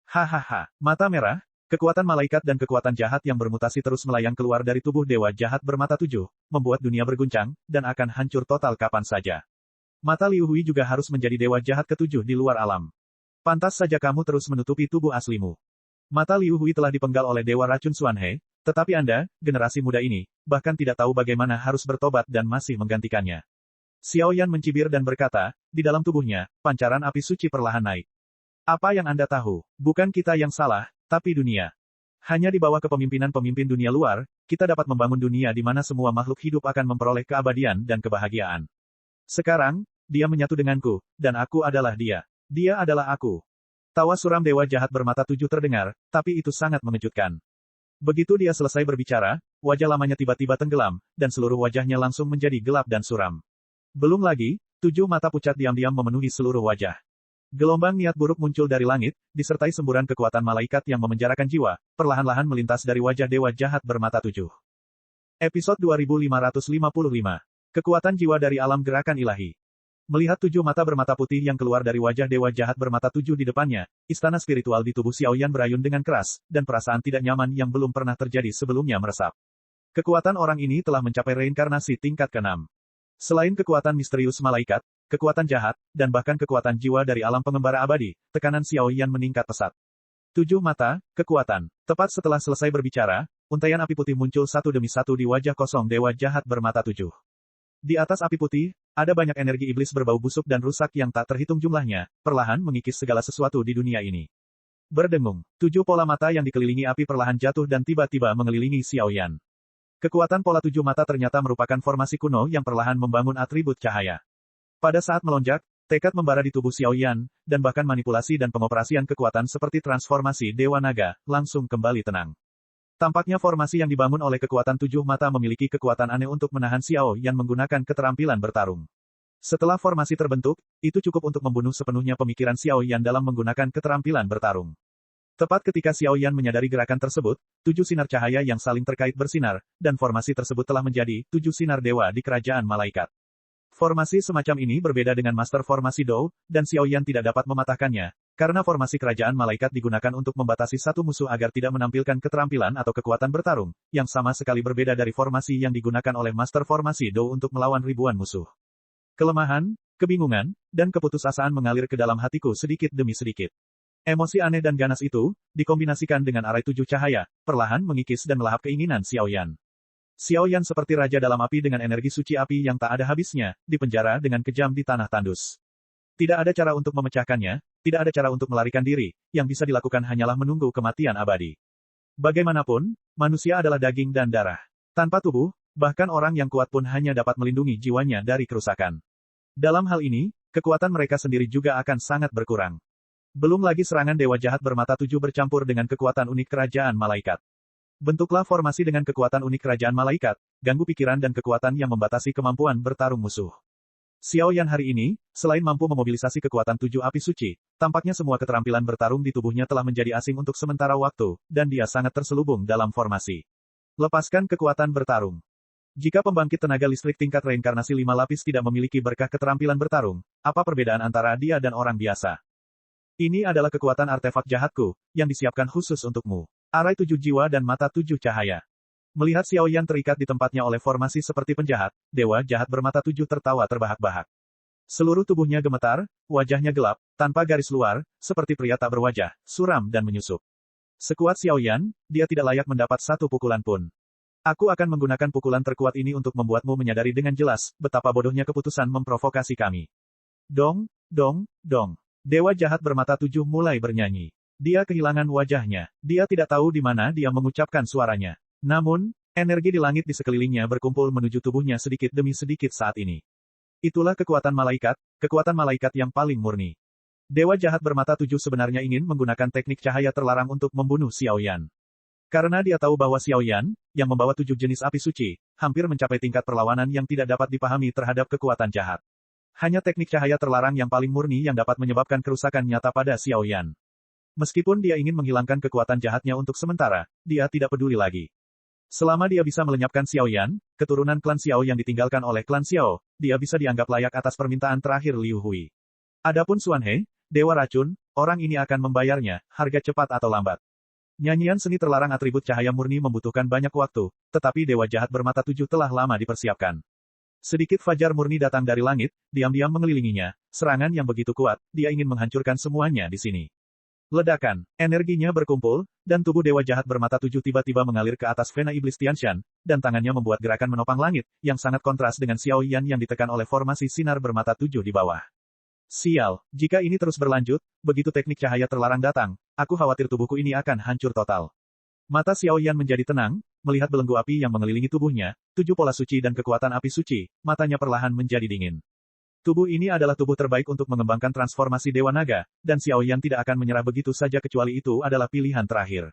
Hahaha, mata merah. Kekuatan malaikat dan kekuatan jahat yang bermutasi terus melayang keluar dari tubuh Dewa Jahat bermata tujuh, membuat dunia berguncang, dan akan hancur total kapan saja. Mata Liu Hui juga harus menjadi Dewa Jahat ketujuh di luar alam. Pantas saja kamu terus menutupi tubuh aslimu. Mata Liu Hui telah dipenggal oleh Dewa Racun Xuanhe, tetapi Anda, generasi muda ini, bahkan tidak tahu bagaimana harus bertobat dan masih menggantikannya. Xiao Yan mencibir dan berkata, di dalam tubuhnya, pancaran api suci perlahan naik. Apa yang Anda tahu? Bukan kita yang salah, tapi dunia. Hanya di bawah kepemimpinan pemimpin dunia luar, kita dapat membangun dunia di mana semua makhluk hidup akan memperoleh keabadian dan kebahagiaan. Sekarang, dia menyatu denganku, dan aku adalah dia. Dia adalah aku. Tawa suram Dewa Jahat bermata tujuh terdengar, tapi itu sangat mengejutkan. Begitu dia selesai berbicara, wajah lamanya tiba-tiba tenggelam, dan seluruh wajahnya langsung menjadi gelap dan suram. Belum lagi, 7 mata pucat diam-diam memenuhi seluruh wajah. Gelombang niat buruk muncul dari langit, disertai semburan kekuatan malaikat yang memenjarakan jiwa, perlahan-lahan melintas dari wajah Dewa Jahat bermata tujuh. Episode 2555. Kekuatan jiwa dari alam gerakan ilahi. Melihat 7 mata bermata putih yang keluar dari wajah Dewa Jahat bermata tujuh di depannya, istana spiritual di tubuh Xiao Yan berayun dengan keras, dan perasaan tidak nyaman yang belum pernah terjadi sebelumnya meresap. Kekuatan orang ini telah mencapai reinkarnasi tingkat ke-6. Selain kekuatan misterius malaikat, kekuatan jahat, dan bahkan kekuatan jiwa dari alam pengembara abadi, tekanan Xiao Yan meningkat pesat. 7 mata, kekuatan. Tepat setelah selesai berbicara, untaian api putih muncul satu demi satu di wajah kosong Dewa Jahat bermata tujuh. Di atas api putih, ada banyak energi iblis berbau busuk dan rusak yang tak terhitung jumlahnya, perlahan mengikis segala sesuatu di dunia ini. Berdengung, 7 pola mata yang dikelilingi api perlahan jatuh dan tiba-tiba mengelilingi Xiao Yan. Kekuatan pola 7 mata ternyata merupakan formasi kuno yang perlahan membangun atribut cahaya. Pada saat melonjak, tekad membara di tubuh Xiao Yan, dan bahkan manipulasi dan pengoperasian kekuatan seperti transformasi Dewa Naga, langsung kembali tenang. Tampaknya formasi yang dibangun oleh kekuatan 7 mata memiliki kekuatan aneh untuk menahan Xiao Yan menggunakan keterampilan bertarung. Setelah formasi terbentuk, itu cukup untuk membunuh sepenuhnya pemikiran Xiao Yan dalam menggunakan keterampilan bertarung. Tepat ketika Xiao Yan menyadari gerakan tersebut, 7 sinar cahaya yang saling terkait bersinar, dan formasi tersebut telah menjadi 7 sinar dewa di kerajaan malaikat. Formasi semacam ini berbeda dengan Master Formasi Dou, dan Xiao Yan tidak dapat mematahkannya, karena formasi kerajaan malaikat digunakan untuk membatasi satu musuh agar tidak menampilkan keterampilan atau kekuatan bertarung, yang sama sekali berbeda dari formasi yang digunakan oleh Master Formasi Dou untuk melawan ribuan musuh. Kelemahan, kebingungan, dan keputusasaan mengalir ke dalam hatiku sedikit demi sedikit. Emosi aneh dan ganas itu, dikombinasikan dengan arai 7 cahaya, perlahan mengikis dan melahap keinginan Xiao Yan. Xiao Yan seperti raja dalam api dengan energi suci api yang tak ada habisnya, dipenjara dengan kejam di tanah tandus. Tidak ada cara untuk memecahkannya, tidak ada cara untuk melarikan diri, yang bisa dilakukan hanyalah menunggu kematian abadi. Bagaimanapun, manusia adalah daging dan darah. Tanpa tubuh, bahkan orang yang kuat pun hanya dapat melindungi jiwanya dari kerusakan. Dalam hal ini, kekuatan mereka sendiri juga akan sangat berkurang. Belum lagi serangan dewa jahat bermata 7 bercampur dengan kekuatan unik kerajaan malaikat. Bentuklah formasi dengan kekuatan unik kerajaan malaikat, ganggu pikiran dan kekuatan yang membatasi kemampuan bertarung musuh. Xiao Yan hari ini, selain mampu memobilisasi kekuatan 7 api suci, tampaknya semua keterampilan bertarung di tubuhnya telah menjadi asing untuk sementara waktu, dan dia sangat terselubung dalam formasi. Lepaskan kekuatan bertarung. Jika pembangkit tenaga listrik tingkat reinkarnasi 5 lapis tidak memiliki berkah keterampilan bertarung, apa perbedaan antara dia dan orang biasa? Ini adalah kekuatan artefak jahatku, yang disiapkan khusus untukmu. Arai 7 jiwa dan mata 7 cahaya. Melihat Xiao Yan terikat di tempatnya oleh formasi seperti penjahat, dewa jahat bermata 7 tertawa terbahak-bahak. Seluruh tubuhnya gemetar, wajahnya gelap, tanpa garis luar, seperti pria tak berwajah, suram dan menyusup. Sekuat Xiao Yan, dia tidak layak mendapat satu pukulan pun. Aku akan menggunakan pukulan terkuat ini untuk membuatmu menyadari dengan jelas, betapa bodohnya keputusan memprovokasi kami. Dong, dong, dong. Dewa jahat bermata 7 mulai bernyanyi. Dia kehilangan wajahnya. Dia tidak tahu di mana dia mengucapkan suaranya. Namun, energi di langit di sekelilingnya berkumpul menuju tubuhnya sedikit demi sedikit saat ini. Itulah kekuatan malaikat yang paling murni. Dewa jahat bermata 7 sebenarnya ingin menggunakan teknik cahaya terlarang untuk membunuh Xiao Yan. Karena dia tahu bahwa Xiao Yan, yang membawa 7 jenis api suci, hampir mencapai tingkat perlawanan yang tidak dapat dipahami terhadap kekuatan jahat. Hanya teknik cahaya terlarang yang paling murni yang dapat menyebabkan kerusakan nyata pada Xiao Yan. Meskipun dia ingin menghilangkan kekuatan jahatnya untuk sementara, dia tidak peduli lagi. Selama dia bisa melenyapkan Xiao Yan, keturunan klan Xiao yang ditinggalkan oleh klan Xiao, dia bisa dianggap layak atas permintaan terakhir Liu Hui. Adapun Xuan He, dewa racun, orang ini akan membayarnya, harga cepat atau lambat. Nyanyian seni terlarang atribut cahaya murni membutuhkan banyak waktu, tetapi dewa jahat bermata 7 telah lama dipersiapkan. Sedikit fajar murni datang dari langit, diam-diam mengelilinginya, serangan yang begitu kuat, dia ingin menghancurkan semuanya di sini. Ledakan, energinya berkumpul, dan tubuh dewa jahat bermata 7 tiba-tiba mengalir ke atas Vena Iblis Tianshan, dan tangannya membuat gerakan menopang langit, yang sangat kontras dengan Xiao Yan yang ditekan oleh formasi sinar bermata 7 di bawah. Sial, jika ini terus berlanjut, begitu teknik cahaya terlarang datang, aku khawatir tubuhku ini akan hancur total. Mata Xiao Yan menjadi tenang, melihat belenggu api yang mengelilingi tubuhnya, 7 pola suci dan kekuatan api suci, matanya perlahan menjadi dingin. Tubuh ini adalah tubuh terbaik untuk mengembangkan transformasi Dewa Naga, dan Xiao Yan tidak akan menyerah begitu saja kecuali itu adalah pilihan terakhir.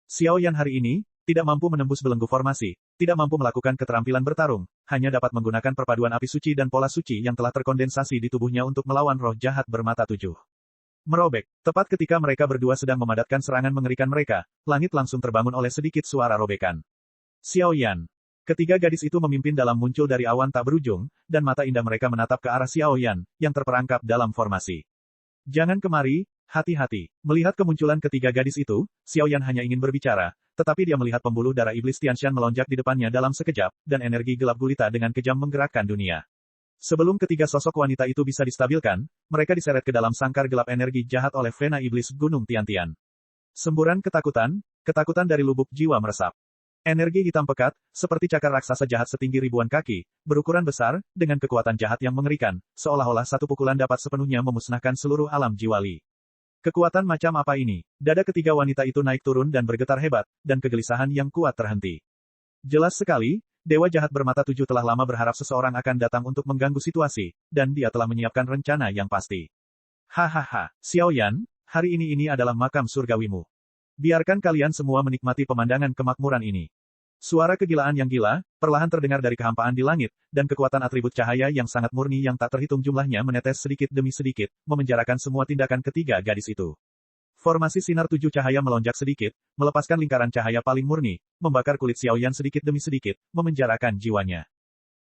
Xiao Yan hari ini, tidak mampu menembus belenggu formasi, tidak mampu melakukan keterampilan bertarung, hanya dapat menggunakan perpaduan api suci dan pola suci yang telah terkondensasi di tubuhnya untuk melawan roh jahat bermata 7. Merobek, tepat ketika mereka berdua sedang memadatkan serangan mengerikan mereka, langit langsung terbangun oleh sedikit suara robekan. Xiao Yan. Ketiga gadis itu memimpin dalam muncul dari awan tak berujung, dan mata indah mereka menatap ke arah Xiao Yan, yang terperangkap dalam formasi. Jangan kemari, hati-hati. Melihat kemunculan ketiga gadis itu, Xiao Yan hanya ingin berbicara, tetapi dia melihat pembuluh darah iblis Tianshan melonjak di depannya dalam sekejap, dan energi gelap gulita dengan kejam menggerakkan dunia. Sebelum ketiga sosok wanita itu bisa distabilkan, mereka diseret ke dalam sangkar gelap energi jahat oleh Vena Iblis Gunung Tiantian. Semburan ketakutan, ketakutan dari lubuk jiwa meresap. Energi hitam pekat, seperti cakar raksasa jahat setinggi ribuan kaki, berukuran besar, dengan kekuatan jahat yang mengerikan, seolah-olah satu pukulan dapat sepenuhnya memusnahkan seluruh alam jiwali. Kekuatan macam apa ini? Dada ketiga wanita itu naik turun dan bergetar hebat, dan kegelisahan yang kuat terhenti. Jelas sekali, Dewa Jahat Bermata Tujuh telah lama berharap seseorang akan datang untuk mengganggu situasi, dan dia telah menyiapkan rencana yang pasti. Hahaha, Xiao Yan, hari ini adalah makam surgawimu. Biarkan kalian semua menikmati pemandangan kemakmuran ini. Suara kegilaan yang gila, perlahan terdengar dari kehampaan di langit, dan kekuatan atribut cahaya yang sangat murni yang tak terhitung jumlahnya menetes sedikit demi sedikit, memenjarakan semua tindakan ketiga gadis itu. Formasi sinar tujuh cahaya melonjak sedikit, melepaskan lingkaran cahaya paling murni, membakar kulit Xiao Yan sedikit demi sedikit, memenjarakan jiwanya.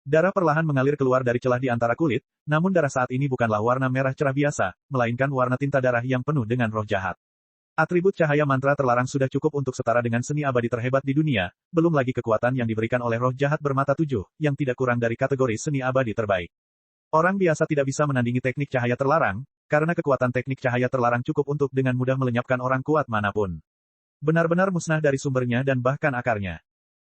Darah perlahan mengalir keluar dari celah di antara kulit, namun darah saat ini bukanlah warna merah cerah biasa, melainkan warna tinta darah yang penuh dengan roh jahat. Atribut cahaya mantra terlarang sudah cukup untuk setara dengan seni abadi terhebat di dunia, belum lagi kekuatan yang diberikan oleh roh jahat bermata tujuh, yang tidak kurang dari kategori seni abadi terbaik. Orang biasa tidak bisa menandingi teknik cahaya terlarang, karena kekuatan teknik cahaya terlarang cukup untuk dengan mudah melenyapkan orang kuat manapun. Benar-benar musnah dari sumbernya dan bahkan akarnya.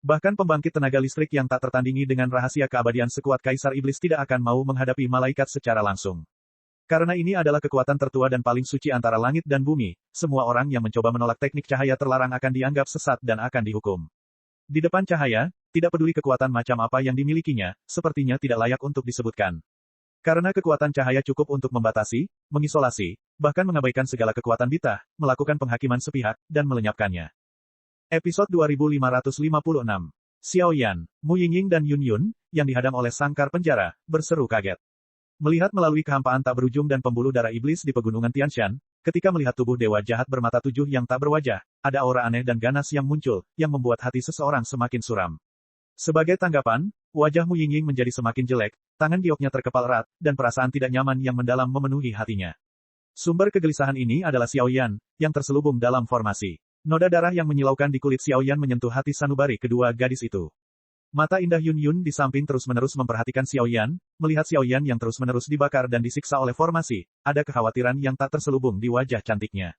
Bahkan pembangkit tenaga listrik yang tak tertandingi dengan rahasia keabadian sekuat Kaisar Iblis tidak akan mau menghadapi malaikat secara langsung. Karena ini adalah kekuatan tertua dan paling suci antara langit dan bumi, semua orang yang mencoba menolak teknik cahaya terlarang akan dianggap sesat dan akan dihukum. Di depan cahaya, tidak peduli kekuatan macam apa yang dimilikinya, sepertinya tidak layak untuk disebutkan. Karena kekuatan cahaya cukup untuk membatasi, mengisolasi, bahkan mengabaikan segala kekuatan bitah, melakukan penghakiman sepihak, dan melenyapkannya. Episode 2556. Xiao Yan, Mu Yingying dan Yun Yun, yang dihadang oleh sangkar penjara, berseru kaget. Melihat melalui kehampaan tak berujung dan pembuluh darah iblis di pegunungan Tianshan, ketika melihat tubuh Dewa Jahat Bermata Tujuh yang tak berwajah, ada aura aneh dan ganas yang muncul, yang membuat hati seseorang semakin suram. Sebagai tanggapan, wajah Mu Yingying menjadi semakin jelek, tangan gioknya terkepal erat, dan perasaan tidak nyaman yang mendalam memenuhi hatinya. Sumber kegelisahan ini adalah Xiao Yan, yang terselubung dalam formasi. Noda darah yang menyilaukan di kulit Xiao Yan menyentuh hati sanubari kedua gadis itu. Mata indah Yun Yun di samping terus-menerus memperhatikan Xiao Yan, melihat Xiao Yan yang terus-menerus dibakar dan disiksa oleh formasi, ada kekhawatiran yang tak terselubung di wajah cantiknya.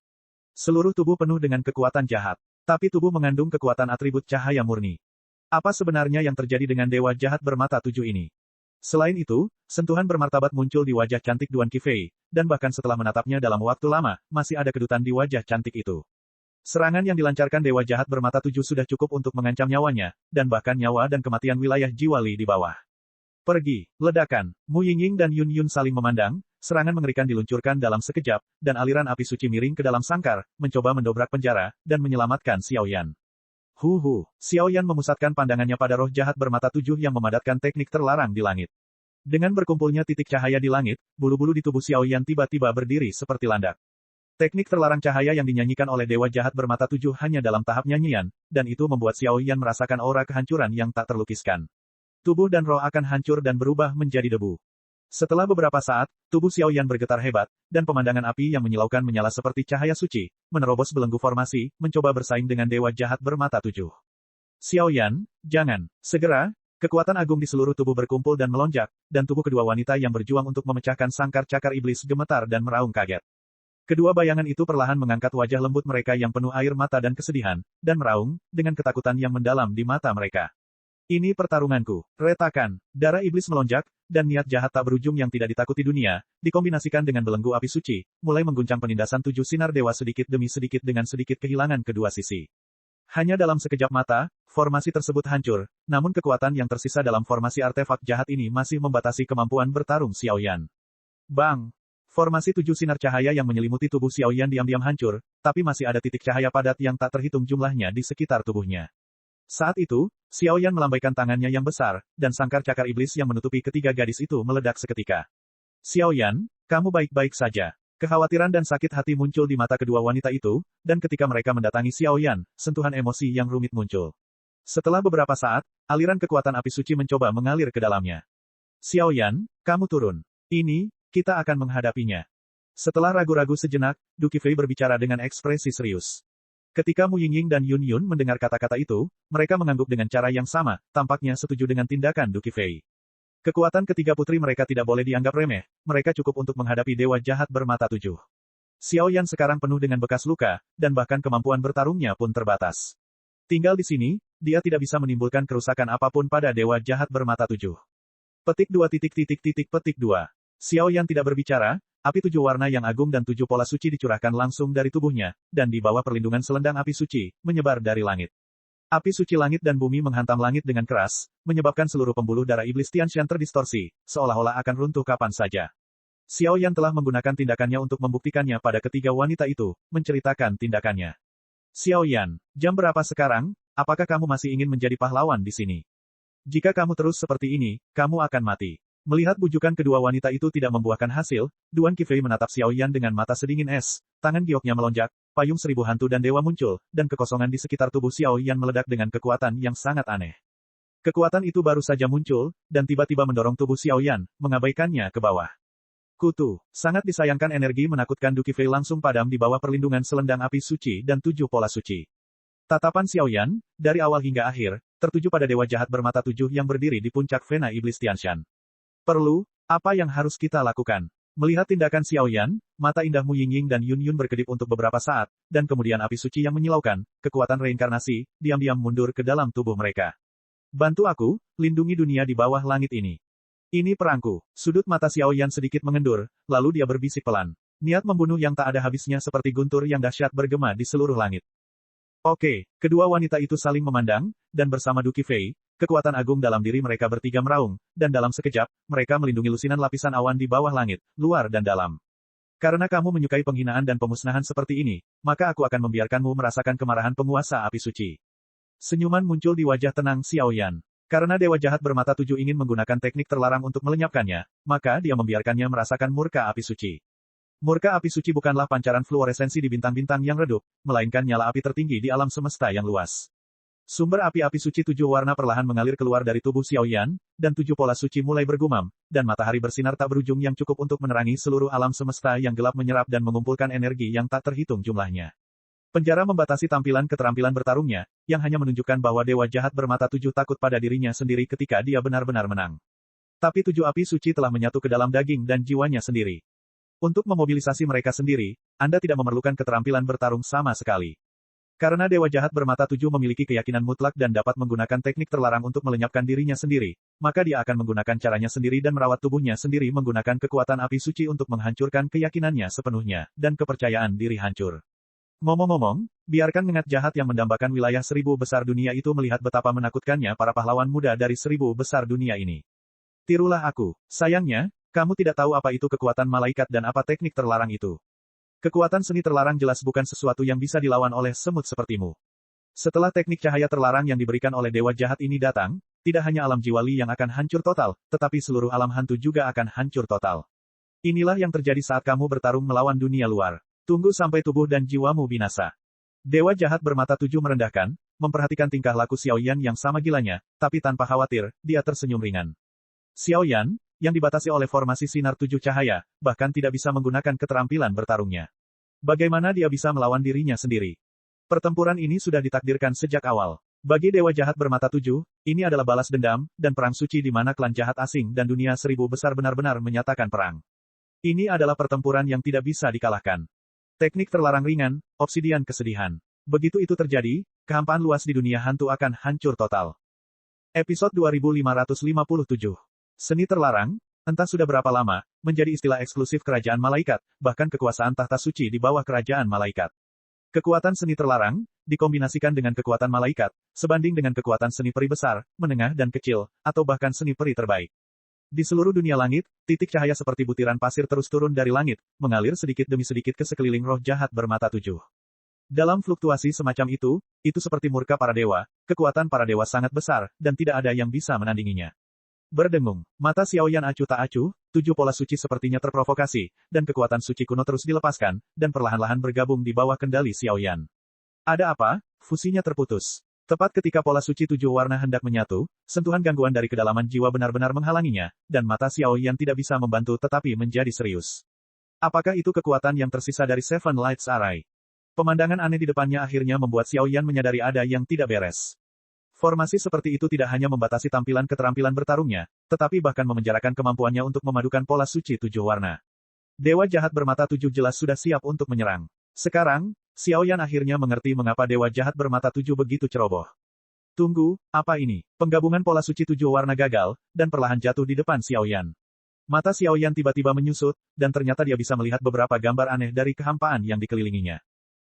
Seluruh tubuh penuh dengan kekuatan jahat, tapi tubuh mengandung kekuatan atribut cahaya murni. Apa sebenarnya yang terjadi dengan Dewa Jahat Bermata Tujuh ini? Selain itu, sentuhan bermartabat muncul di wajah cantik Duan Qifei, dan bahkan setelah menatapnya dalam waktu lama, masih ada kedutan di wajah cantik itu. Serangan yang dilancarkan Dewa Jahat Bermata Tujuh sudah cukup untuk mengancam nyawanya, dan bahkan nyawa dan kematian wilayah Jiwa Li di bawah. Pergi, ledakan, Mu Yingying dan Yun Yun saling memandang, serangan mengerikan diluncurkan dalam sekejap, dan aliran api suci miring ke dalam sangkar, mencoba mendobrak penjara, dan menyelamatkan Xiao Yan. Xiao Yan memusatkan pandangannya pada roh jahat bermata tujuh yang memadatkan teknik terlarang di langit. Dengan berkumpulnya titik cahaya di langit, bulu-bulu di tubuh Xiao Yan tiba-tiba berdiri seperti landak. Teknik terlarang cahaya yang dinyanyikan oleh Dewa Jahat Bermata Tujuh hanya dalam tahap nyanyian, dan itu membuat Xiao Yan merasakan aura kehancuran yang tak terlukiskan. Tubuh dan roh akan hancur dan berubah menjadi debu. Setelah beberapa saat, tubuh Xiao Yan bergetar hebat, dan pemandangan api yang menyilaukan menyala seperti cahaya suci, menerobos belenggu formasi, mencoba bersaing dengan Dewa Jahat Bermata Tujuh. Xiao Yan, jangan, segera, kekuatan agung di seluruh tubuh berkumpul dan melonjak, dan tubuh kedua wanita yang berjuang untuk memecahkan sangkar cakar iblis gemetar dan meraung kaget. Kedua bayangan itu perlahan mengangkat wajah lembut mereka yang penuh air mata dan kesedihan, dan meraung, dengan ketakutan yang mendalam di mata mereka. Ini pertarunganku. Retakan. Darah iblis melonjak, dan niat jahat tak berujung yang tidak ditakuti dunia, dikombinasikan dengan belenggu api suci, mulai mengguncang penindasan tujuh sinar dewa sedikit demi sedikit dengan sedikit kehilangan kedua sisi. Hanya dalam sekejap mata, formasi tersebut hancur, namun kekuatan yang tersisa dalam formasi artefak jahat ini masih membatasi kemampuan bertarung Xiao Yan. Bang! Formasi tujuh sinar cahaya yang menyelimuti tubuh Xiao Yan diam-diam hancur, tapi masih ada titik cahaya padat yang tak terhitung jumlahnya di sekitar tubuhnya. Saat itu, Xiao Yan melambaikan tangannya yang besar, dan sangkar cakar iblis yang menutupi ketiga gadis itu meledak seketika. Xiao Yan, kamu baik-baik saja. Kekhawatiran dan sakit hati muncul di mata kedua wanita itu, dan ketika mereka mendatangi Xiao Yan, sentuhan emosi yang rumit muncul. Setelah beberapa saat, aliran kekuatan api suci mencoba mengalir ke dalamnya. Xiao Yan, kamu turun. Ini, kita akan menghadapinya. Setelah ragu-ragu sejenak, Du Qifei berbicara dengan ekspresi serius. Ketika Mu Yingying dan Yun Yun mendengar kata-kata itu, mereka mengangguk dengan cara yang sama, tampaknya setuju dengan tindakan Du Qifei. Kekuatan ketiga putri mereka tidak boleh dianggap remeh, mereka cukup untuk menghadapi Dewa Jahat Bermata Tujuh. Xiao Yan sekarang penuh dengan bekas luka, dan bahkan kemampuan bertarungnya pun terbatas. Tinggal di sini, dia tidak bisa menimbulkan kerusakan apapun pada Dewa Jahat Bermata Tujuh. Petik 2. Xiao Yan tidak berbicara, api 7 warna yang agung dan 7 pola suci dicurahkan langsung dari tubuhnya, dan di bawah perlindungan selendang api suci, menyebar dari langit. Api suci langit dan bumi menghantam langit dengan keras, menyebabkan seluruh pembuluh darah iblis Tianshan terdistorsi, seolah-olah akan runtuh kapan saja. Xiao Yan telah menggunakan tindakannya untuk membuktikannya pada ketiga wanita itu, menceritakan tindakannya. Xiao Yan, jam berapa sekarang? Apakah kamu masih ingin menjadi pahlawan di sini? Jika kamu terus seperti ini, kamu akan mati. Melihat bujukan kedua wanita itu tidak membuahkan hasil, Duan Qifei menatap Xiao Yan dengan mata sedingin es, tangan gioknya melonjak, payung seribu hantu dan dewa muncul, dan kekosongan di sekitar tubuh Xiao Yan meledak dengan kekuatan yang sangat aneh. Kekuatan itu baru saja muncul, dan tiba-tiba mendorong tubuh Xiao Yan, mengabaikannya ke bawah. Kutu, sangat disayangkan energi menakutkan Du Qifei langsung padam di bawah perlindungan selendang api suci dan 7 pola suci. Tatapan Xiao Yan, dari awal hingga akhir, tertuju pada dewa jahat bermata 7 yang berdiri di puncak vena iblis Tianshan. Perlu, apa yang harus kita lakukan? Melihat tindakan Xiao Yan, mata indah Mu Yingying dan Yun Yun berkedip untuk beberapa saat, dan kemudian api suci yang menyilaukan, kekuatan reinkarnasi, diam-diam mundur ke dalam tubuh mereka. Bantu aku, lindungi dunia di bawah langit ini. Ini perangku. Sudut mata Xiao Yan sedikit mengendur, lalu dia berbisik pelan. Niat membunuh yang tak ada habisnya seperti guntur yang dahsyat bergema di seluruh langit. Oke, kedua wanita itu saling memandang, dan bersama Du Qifei, kekuatan agung dalam diri mereka bertiga meraung, dan dalam sekejap, mereka melindungi lusinan lapisan awan di bawah langit, luar dan dalam. Karena kamu menyukai penghinaan dan pemusnahan seperti ini, maka aku akan membiarkanmu merasakan kemarahan penguasa api suci. Senyuman muncul di wajah tenang Xiao Yan. Karena dewa jahat bermata 7 ingin menggunakan teknik terlarang untuk melenyapkannya, maka dia membiarkannya merasakan murka api suci. Murka api suci bukanlah pancaran fluoresensi di bintang-bintang yang redup, melainkan nyala api tertinggi di alam semesta yang luas. Sumber api-api suci 7 warna perlahan mengalir keluar dari tubuh Xiao Yan, dan 7 pola suci mulai bergumam, dan matahari bersinar tak berujung yang cukup untuk menerangi seluruh alam semesta yang gelap menyerap dan mengumpulkan energi yang tak terhitung jumlahnya. Penjara membatasi tampilan keterampilan bertarungnya, yang hanya menunjukkan bahwa dewa jahat bermata 7 takut pada dirinya sendiri ketika dia benar-benar menang. Tapi 7 api suci telah menyatu ke dalam daging dan jiwanya sendiri. Untuk memobilisasi mereka sendiri, Anda tidak memerlukan keterampilan bertarung sama sekali. Karena dewa jahat bermata 7 memiliki keyakinan mutlak dan dapat menggunakan teknik terlarang untuk melenyapkan dirinya sendiri, maka dia akan menggunakan caranya sendiri dan merawat tubuhnya sendiri menggunakan kekuatan api suci untuk menghancurkan keyakinannya sepenuhnya, dan kepercayaan diri hancur. Ngomong-ngomong, biarkan ngengat jahat yang mendambakan wilayah 1000 besar dunia itu melihat betapa menakutkannya para pahlawan muda dari 1000 besar dunia ini. Tirulah aku. Sayangnya, kamu tidak tahu apa itu kekuatan malaikat dan apa teknik terlarang itu. Kekuatan seni terlarang jelas bukan sesuatu yang bisa dilawan oleh semut sepertimu. Setelah teknik cahaya terlarang yang diberikan oleh dewa jahat ini datang, tidak hanya alam jiwali yang akan hancur total, tetapi seluruh alam hantu juga akan hancur total. Inilah yang terjadi saat kamu bertarung melawan dunia luar. Tunggu sampai tubuh dan jiwamu binasa. Dewa jahat bermata 7 merendahkan, memperhatikan tingkah laku Xiao Yan yang sama gilanya, tapi tanpa khawatir, dia tersenyum ringan. Xiao Yan, yang dibatasi oleh formasi sinar 7 cahaya, bahkan tidak bisa menggunakan keterampilan bertarungnya. Bagaimana dia bisa melawan dirinya sendiri? Pertempuran ini sudah ditakdirkan sejak awal. Bagi dewa jahat bermata 7, ini adalah balas dendam, dan perang suci di mana klan jahat asing dan dunia 1000 besar benar-benar menyatakan perang. Ini adalah pertempuran yang tidak bisa dikalahkan. Teknik terlarang ringan, obsidian kesedihan. Begitu itu terjadi, kehampaan luas di dunia hantu akan hancur total. Episode 2557. Seni terlarang, entah sudah berapa lama, menjadi istilah eksklusif kerajaan malaikat, bahkan kekuasaan tahta suci di bawah kerajaan malaikat. Kekuatan seni terlarang, dikombinasikan dengan kekuatan malaikat, sebanding dengan kekuatan seni peri besar, menengah dan kecil, atau bahkan seni peri terbaik. Di seluruh dunia langit, titik cahaya seperti butiran pasir terus turun dari langit, mengalir sedikit demi sedikit ke sekeliling roh jahat bermata 7. Dalam fluktuasi semacam itu seperti murka para dewa, kekuatan para dewa sangat besar, dan tidak ada yang bisa menandinginya. Berdengung, mata Xiao Yan acuh tak acuh, 7 pola suci sepertinya terprovokasi, dan kekuatan suci kuno terus dilepaskan, dan perlahan-lahan bergabung di bawah kendali Xiao Yan. Ada apa? Fusinya terputus. Tepat ketika pola suci 7 warna hendak menyatu, sentuhan gangguan dari kedalaman jiwa benar-benar menghalanginya, dan mata Xiao Yan tidak bisa membantu tetapi menjadi serius. Apakah itu kekuatan yang tersisa dari Seven Lights Array? Pemandangan aneh di depannya akhirnya membuat Xiao Yan menyadari ada yang tidak beres. Formasi seperti itu tidak hanya membatasi tampilan keterampilan bertarungnya, tetapi bahkan memenjarakan kemampuannya untuk memadukan pola suci 7 warna. Dewa jahat bermata 7 jelas sudah siap untuk menyerang. Sekarang, Xiao Yan akhirnya mengerti mengapa dewa jahat bermata 7 begitu ceroboh. Tunggu, apa ini? Penggabungan pola suci 7 warna gagal, dan perlahan jatuh di depan Xiao Yan. Mata Xiaoyan tiba-tiba menyusut, dan ternyata dia bisa melihat beberapa gambar aneh dari kehampaan yang dikelilinginya.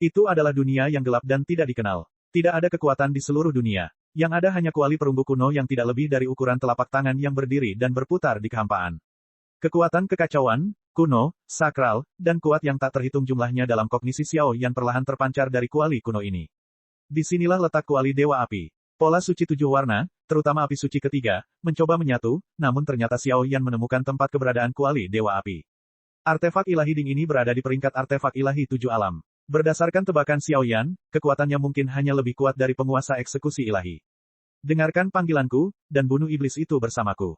Itu adalah dunia yang gelap dan tidak dikenal. Tidak ada kekuatan di seluruh dunia. Yang ada hanya kuali perunggu kuno yang tidak lebih dari ukuran telapak tangan yang berdiri dan berputar di kehampaan. Kekuatan kekacauan, kuno, sakral, dan kuat yang tak terhitung jumlahnya dalam kognisi Xiaoyan perlahan terpancar dari kuali kuno ini. Disinilah letak kuali Dewa Api. Pola suci 7 warna, terutama api suci ketiga, mencoba menyatu, namun ternyata Xiaoyan menemukan tempat keberadaan kuali Dewa Api. Artefak ilahi Ding ini berada di peringkat artefak ilahi 7 alam. Berdasarkan tebakan Xiaoyan, kekuatannya mungkin hanya lebih kuat dari penguasa eksekusi ilahi. Dengarkan panggilanku, dan bunuh iblis itu bersamaku.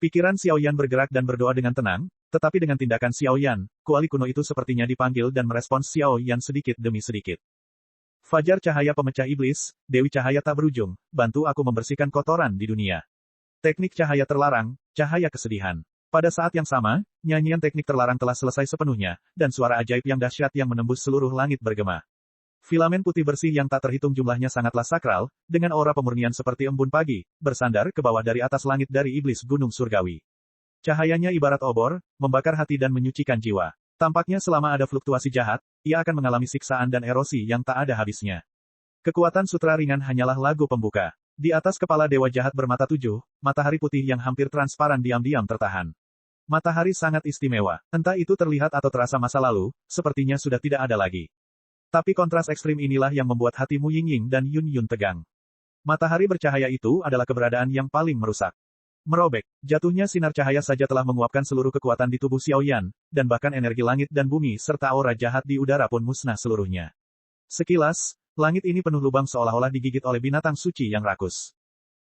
Pikiran Xiaoyan bergerak dan berdoa dengan tenang, tetapi dengan tindakan Xiaoyan, kuali kuno itu sepertinya dipanggil dan merespons Xiaoyan sedikit demi sedikit. Fajar cahaya pemecah iblis, Dewi cahaya tak berujung, bantu aku membersihkan kotoran di dunia. Teknik cahaya terlarang, cahaya kesedihan. Pada saat yang sama, nyanyian teknik terlarang telah selesai sepenuhnya, dan suara ajaib yang dahsyat yang menembus seluruh langit bergema. Filamen putih bersih yang tak terhitung jumlahnya sangatlah sakral, dengan aura pemurnian seperti embun pagi, bersandar ke bawah dari atas langit dari iblis gunung surgawi. Cahayanya ibarat obor, membakar hati dan menyucikan jiwa. Tampaknya selama ada fluktuasi jahat, ia akan mengalami siksaan dan erosi yang tak ada habisnya. Kekuatan sutra ringan hanyalah lagu pembuka. Di atas kepala dewa jahat bermata 7, matahari putih yang hampir transparan diam-diam tertahan. Matahari sangat istimewa. Entah itu terlihat atau terasa masa lalu, sepertinya sudah tidak ada lagi. Tapi kontras ekstrim inilah yang membuat hati Mu Yingying dan Yun Yun tegang. Matahari bercahaya itu adalah keberadaan yang paling merusak. Merobek, jatuhnya sinar cahaya saja telah menguapkan seluruh kekuatan di tubuh Xiaoyan, dan bahkan energi langit dan bumi serta aura jahat di udara pun musnah seluruhnya. Sekilas, langit ini penuh lubang seolah-olah digigit oleh binatang suci yang rakus.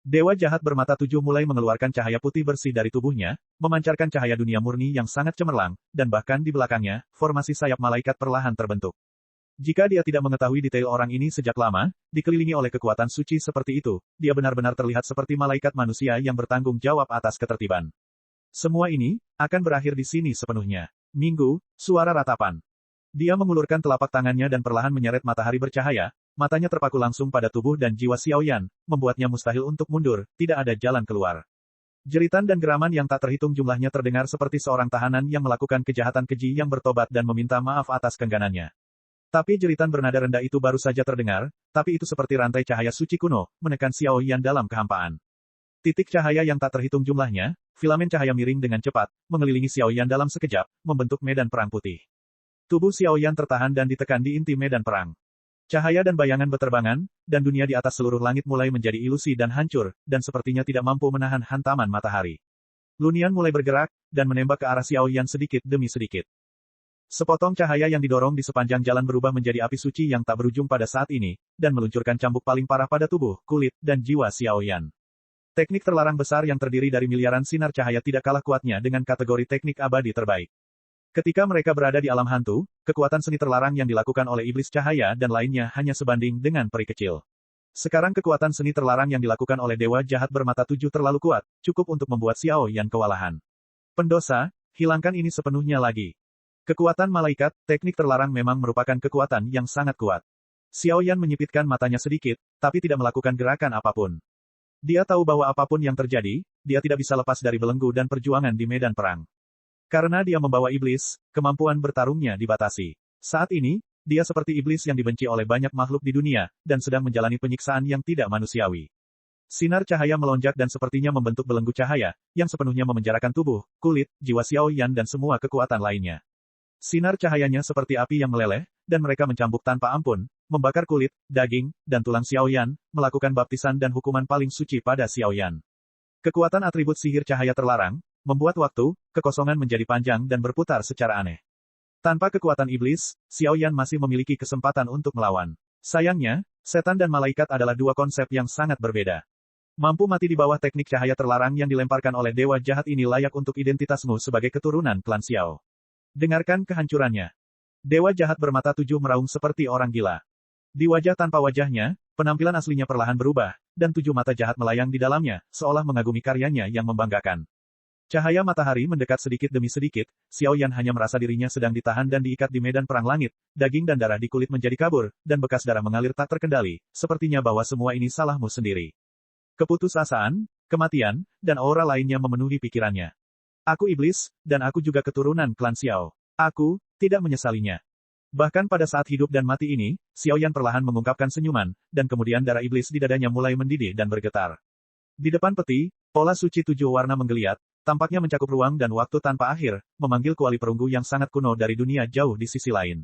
Dewa jahat bermata 7 mulai mengeluarkan cahaya putih bersih dari tubuhnya, memancarkan cahaya dunia murni yang sangat cemerlang, dan bahkan di belakangnya, formasi sayap malaikat perlahan terbentuk. Jika dia tidak mengetahui detail orang ini sejak lama, dikelilingi oleh kekuatan suci seperti itu, dia benar-benar terlihat seperti malaikat manusia yang bertanggung jawab atas ketertiban. Semua ini akan berakhir di sini sepenuhnya. Minggu, suara ratapan. Dia mengulurkan telapak tangannya dan perlahan menyeret matahari bercahaya, matanya terpaku langsung pada tubuh dan jiwa Xiaoyan, membuatnya mustahil untuk mundur, tidak ada jalan keluar. Jeritan dan geraman yang tak terhitung jumlahnya terdengar seperti seorang tahanan yang melakukan kejahatan keji yang bertobat dan meminta maaf atas kengganannya. Tapi jeritan bernada rendah itu baru saja terdengar, tapi itu seperti rantai cahaya suci kuno, menekan Xiaoyan dalam kehampaan. Titik cahaya yang tak terhitung jumlahnya, filamen cahaya miring dengan cepat, mengelilingi Xiaoyan dalam sekejap, membentuk medan perang putih. Tubuh Xiaoyan tertahan dan ditekan di inti medan perang. Cahaya dan bayangan beterbangan, dan dunia di atas seluruh langit mulai menjadi ilusi dan hancur, dan sepertinya tidak mampu menahan hantaman matahari. Lunian mulai bergerak, dan menembak ke arah Xiaoyan sedikit demi sedikit. Sepotong cahaya yang didorong di sepanjang jalan berubah menjadi api suci yang tak berujung pada saat ini, dan meluncurkan cambuk paling parah pada tubuh, kulit, dan jiwa Xiaoyan. Teknik terlarang besar yang terdiri dari miliaran sinar cahaya tidak kalah kuatnya dengan kategori teknik abadi terbaik. Ketika mereka berada di alam hantu, kekuatan seni terlarang yang dilakukan oleh iblis cahaya dan lainnya hanya sebanding dengan peri kecil. Sekarang kekuatan seni terlarang yang dilakukan oleh dewa jahat bermata 7 terlalu kuat, cukup untuk membuat Xiaoyan kewalahan. Pendosa, hilangkan ini sepenuhnya lagi. Kekuatan malaikat, teknik terlarang memang merupakan kekuatan yang sangat kuat. Xiaoyan menyipitkan matanya sedikit, tapi tidak melakukan gerakan apapun. Dia tahu bahwa apapun yang terjadi, dia tidak bisa lepas dari belenggu dan perjuangan di medan perang. Karena dia membawa iblis, kemampuan bertarungnya dibatasi. Saat ini, dia seperti iblis yang dibenci oleh banyak makhluk di dunia, dan sedang menjalani penyiksaan yang tidak manusiawi. Sinar cahaya melonjak dan sepertinya membentuk belenggu cahaya, yang sepenuhnya memenjarakan tubuh, kulit, jiwa Xiaoyan dan semua kekuatan lainnya. Sinar cahayanya seperti api yang meleleh, dan mereka mencambuk tanpa ampun, membakar kulit, daging, dan tulang Xiaoyan, melakukan baptisan dan hukuman paling suci pada Xiaoyan. Kekuatan atribut sihir cahaya terlarang, membuat waktu, kekosongan menjadi panjang dan berputar secara aneh. Tanpa kekuatan iblis, Xiaoyan masih memiliki kesempatan untuk melawan. Sayangnya, setan dan malaikat adalah dua konsep yang sangat berbeda. Mampu mati di bawah teknik cahaya terlarang yang dilemparkan oleh dewa jahat ini layak untuk identitasmu sebagai keturunan klan Xiao. Dengarkan kehancurannya. Dewa jahat bermata 7 meraung seperti orang gila. Di wajah tanpa wajahnya, penampilan aslinya perlahan berubah, dan 7 mata jahat melayang di dalamnya, seolah mengagumi karyanya yang membanggakan. Cahaya matahari mendekat sedikit demi sedikit, Xiaoyan hanya merasa dirinya sedang ditahan dan diikat di medan perang langit, daging dan darah di kulit menjadi kabur, dan bekas darah mengalir tak terkendali, sepertinya bahwa semua ini salahmu sendiri. Keputusasaan, kematian, dan aura lainnya memenuhi pikirannya. Aku iblis, dan aku juga keturunan klan Xiao. Aku tidak menyesalinya. Bahkan pada saat hidup dan mati ini, Xiaoyan perlahan mengungkapkan senyuman, dan kemudian darah iblis di dadanya mulai mendidih dan bergetar. Di depan peti, pola suci 7 warna menggeliat, tampaknya mencakup ruang dan waktu tanpa akhir, memanggil kuali perunggu yang sangat kuno dari dunia jauh di sisi lain.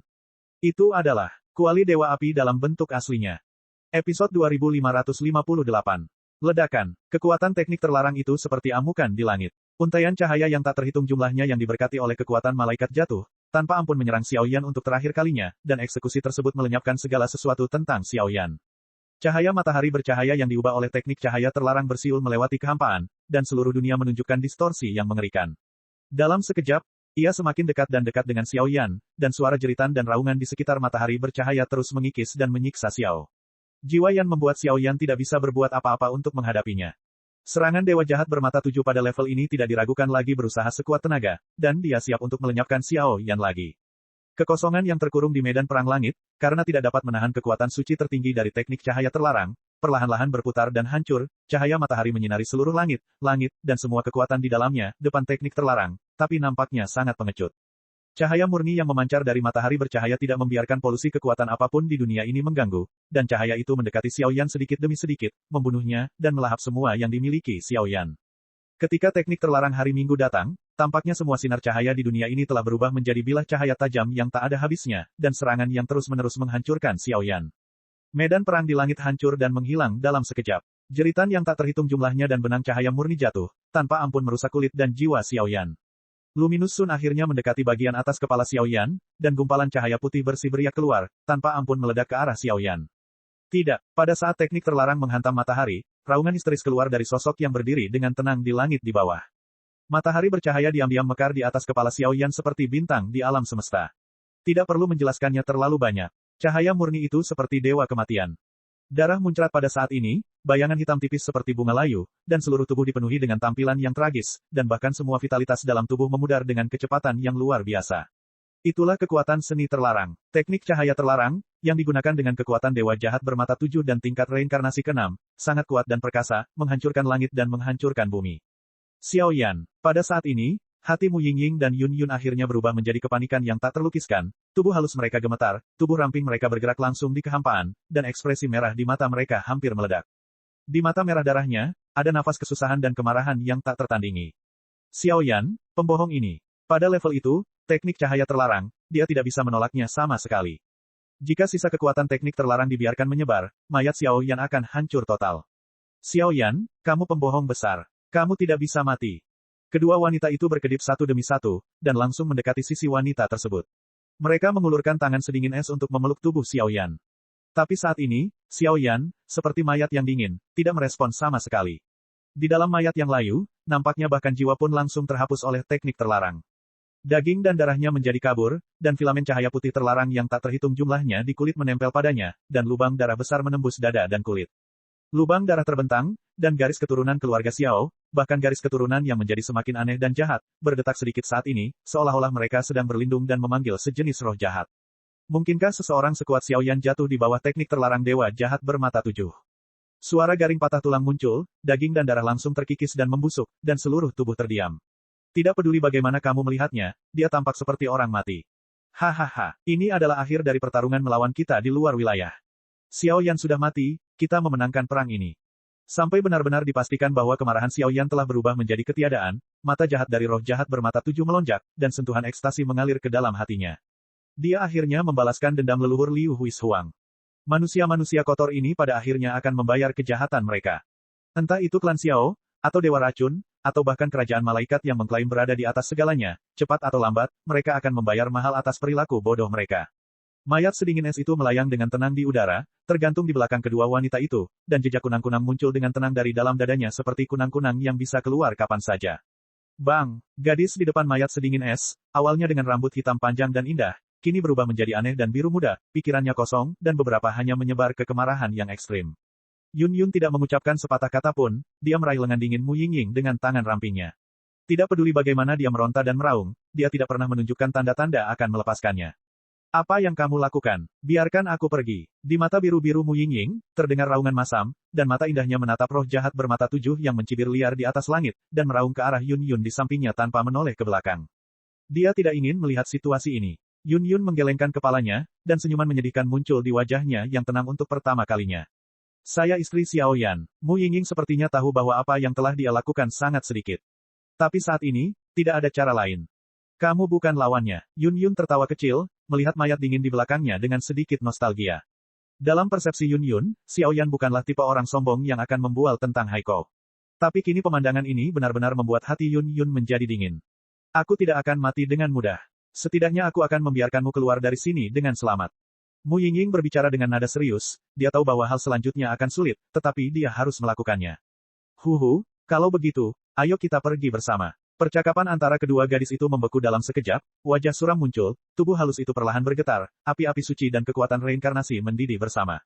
Itu adalah kuali Dewa Api dalam bentuk aslinya. Episode 2558. Ledakan. Kekuatan teknik terlarang itu seperti amukan di langit. Untaian cahaya yang tak terhitung jumlahnya yang diberkati oleh kekuatan malaikat jatuh, tanpa ampun menyerang Xiaoyan untuk terakhir kalinya, dan eksekusi tersebut melenyapkan segala sesuatu tentang Xiaoyan. Cahaya matahari bercahaya yang diubah oleh teknik cahaya terlarang bersiul melewati kehampaan, dan seluruh dunia menunjukkan distorsi yang mengerikan. Dalam sekejap, ia semakin dekat dan dekat dengan Xiaoyan, dan suara jeritan dan raungan di sekitar matahari bercahaya terus mengikis dan menyiksa Xiao. Jiwa Yan membuat Xiaoyan tidak bisa berbuat apa-apa untuk menghadapinya. Serangan Dewa Jahat bermata 7 pada level ini tidak diragukan lagi berusaha sekuat tenaga, dan dia siap untuk melenyapkan Xiaoyan lagi. Kekosongan yang terkurung di medan perang langit, karena tidak dapat menahan kekuatan suci tertinggi dari teknik cahaya terlarang, perlahan-lahan berputar dan hancur, cahaya matahari menyinari seluruh langit, dan semua kekuatan di dalamnya, depan teknik terlarang, tapi nampaknya sangat pengecut. Cahaya murni yang memancar dari matahari bercahaya tidak membiarkan polusi kekuatan apapun di dunia ini mengganggu, dan cahaya itu mendekati Xiaoyan sedikit demi sedikit, membunuhnya, dan melahap semua yang dimiliki Xiaoyan. Ketika teknik terlarang hari Minggu datang, tampaknya semua sinar cahaya di dunia ini telah berubah menjadi bilah cahaya tajam yang tak ada habisnya, dan serangan yang terus-menerus menghancurkan Xiaoyan. Medan perang di langit hancur dan menghilang dalam sekejap. Jeritan yang tak terhitung jumlahnya dan benang cahaya murni jatuh, tanpa ampun merusak kulit dan jiwa Xiaoyan. Luminous Sun akhirnya mendekati bagian atas kepala Xiaoyan, dan gumpalan cahaya putih bersih beriak keluar, tanpa ampun meledak ke arah Xiaoyan. Tidak, pada saat teknik terlarang menghantam matahari, raungan histeris keluar dari sosok yang berdiri dengan tenang di langit di bawah. Matahari bercahaya diam-diam mekar di atas kepala Xiaoyan seperti bintang di alam semesta. Tidak perlu menjelaskannya terlalu banyak. Cahaya murni itu seperti dewa kematian. Darah muncrat pada saat ini, bayangan hitam tipis seperti bunga layu, dan seluruh tubuh dipenuhi dengan tampilan yang tragis, dan bahkan semua vitalitas dalam tubuh memudar dengan kecepatan yang luar biasa. Itulah kekuatan seni terlarang. Teknik cahaya terlarang, yang digunakan dengan kekuatan Dewa Jahat bermata 7 dan tingkat reinkarnasi ke-6, sangat kuat dan perkasa, menghancurkan langit dan menghancurkan bumi. Xiaoyan. Pada saat ini, hati Mu Yingying dan Yun Yun akhirnya berubah menjadi kepanikan yang tak terlukiskan, tubuh halus mereka gemetar, tubuh ramping mereka bergerak langsung di kehampaan, dan ekspresi merah di mata mereka hampir meledak. Di mata merah darahnya, ada nafas kesusahan dan kemarahan yang tak tertandingi. Xiaoyan, pembohong ini. Pada level itu, teknik cahaya terlarang, dia tidak bisa menolaknya sama sekali. Jika sisa kekuatan teknik terlarang dibiarkan menyebar, mayat Xiaoyan akan hancur total. Xiaoyan, kamu pembohong besar. Kamu tidak bisa mati. Kedua wanita itu berkedip satu demi satu, dan langsung mendekati sisi wanita tersebut. Mereka mengulurkan tangan sedingin es untuk memeluk tubuh Xiaoyan. Tapi saat ini, Xiaoyan, seperti mayat yang dingin, tidak merespons sama sekali. Di dalam mayat yang layu, nampaknya bahkan jiwa pun langsung terhapus oleh teknik terlarang. Daging dan darahnya menjadi kabur, dan filamen cahaya putih terlarang yang tak terhitung jumlahnya di kulit menempel padanya, dan lubang darah besar menembus dada dan kulit. Lubang darah terbentang, dan garis keturunan keluarga Xiao, bahkan garis keturunan yang menjadi semakin aneh dan jahat, berdetak sedikit saat ini, seolah-olah mereka sedang berlindung dan memanggil sejenis roh jahat. Mungkinkah seseorang sekuat Xiaoyan jatuh di bawah teknik terlarang Dewa Jahat bermata 7? Suara garing patah tulang muncul, daging dan darah langsung terkikis dan membusuk, dan seluruh tubuh terdiam. Tidak peduli bagaimana kamu melihatnya, dia tampak seperti orang mati. Hahaha, ini adalah akhir dari pertarungan melawan kita di luar wilayah. Xiaoyan sudah mati, kita memenangkan perang ini. Sampai benar-benar dipastikan bahwa kemarahan Xiaoyan telah berubah menjadi ketiadaan, mata jahat dari roh jahat bermata 7 melonjak, dan sentuhan ekstasi mengalir ke dalam hatinya. Dia akhirnya membalaskan dendam leluhur Liu Huishuang. Manusia-manusia kotor ini pada akhirnya akan membayar kejahatan mereka. Entah itu klan Xiao, atau Dewa Racun, atau bahkan kerajaan malaikat yang mengklaim berada di atas segalanya, cepat atau lambat, mereka akan membayar mahal atas perilaku bodoh mereka. Mayat sedingin es itu melayang dengan tenang di udara, tergantung di belakang kedua wanita itu, dan jejak kunang-kunang muncul dengan tenang dari dalam dadanya seperti kunang-kunang yang bisa keluar kapan saja. Bang! Gadis di depan mayat sedingin es, awalnya dengan rambut hitam panjang dan indah, kini berubah menjadi aneh dan biru muda, pikirannya kosong, dan beberapa hanya menyebar ke kemarahan yang ekstrim. Yun Yun tidak mengucapkan sepatah kata pun, dia meraih lengan dingin Mu Yingying dengan tangan rampingnya. Tidak peduli bagaimana dia meronta dan meraung, dia tidak pernah menunjukkan tanda-tanda akan melepaskannya. Apa yang kamu lakukan? Biarkan aku pergi. Di mata biru-biru Mu Yingying, terdengar raungan masam, dan mata indahnya menatap roh jahat bermata tujuh yang mencibir liar di atas langit, dan meraung ke arah Yun Yun di sampingnya tanpa menoleh ke belakang. Dia tidak ingin melihat situasi ini. Yun Yun menggelengkan kepalanya, dan senyuman menyedihkan muncul di wajahnya yang tenang untuk pertama kalinya. Saya istri Xiao Yan. Mu Yingying sepertinya tahu bahwa apa yang telah dia lakukan sangat sedikit. Tapi saat ini, tidak ada cara lain. Kamu bukan lawannya. Yun Yun tertawa kecil, melihat mayat dingin di belakangnya dengan sedikit nostalgia. Dalam persepsi Yun Yun, Xiao Yan bukanlah tipe orang sombong yang akan membual tentang Haiko. Tapi kini pemandangan ini benar-benar membuat hati Yun Yun menjadi dingin. Aku tidak akan mati dengan mudah. Setidaknya aku akan membiarkanmu keluar dari sini dengan selamat. Mu Yingying berbicara dengan nada serius, dia tahu bahwa hal selanjutnya akan sulit, tetapi dia harus melakukannya. Huhu, kalau begitu, ayo kita pergi bersama. Percakapan antara kedua gadis itu membeku dalam sekejap, wajah suram muncul, tubuh halus itu perlahan bergetar, api-api suci dan kekuatan reinkarnasi mendidih bersama.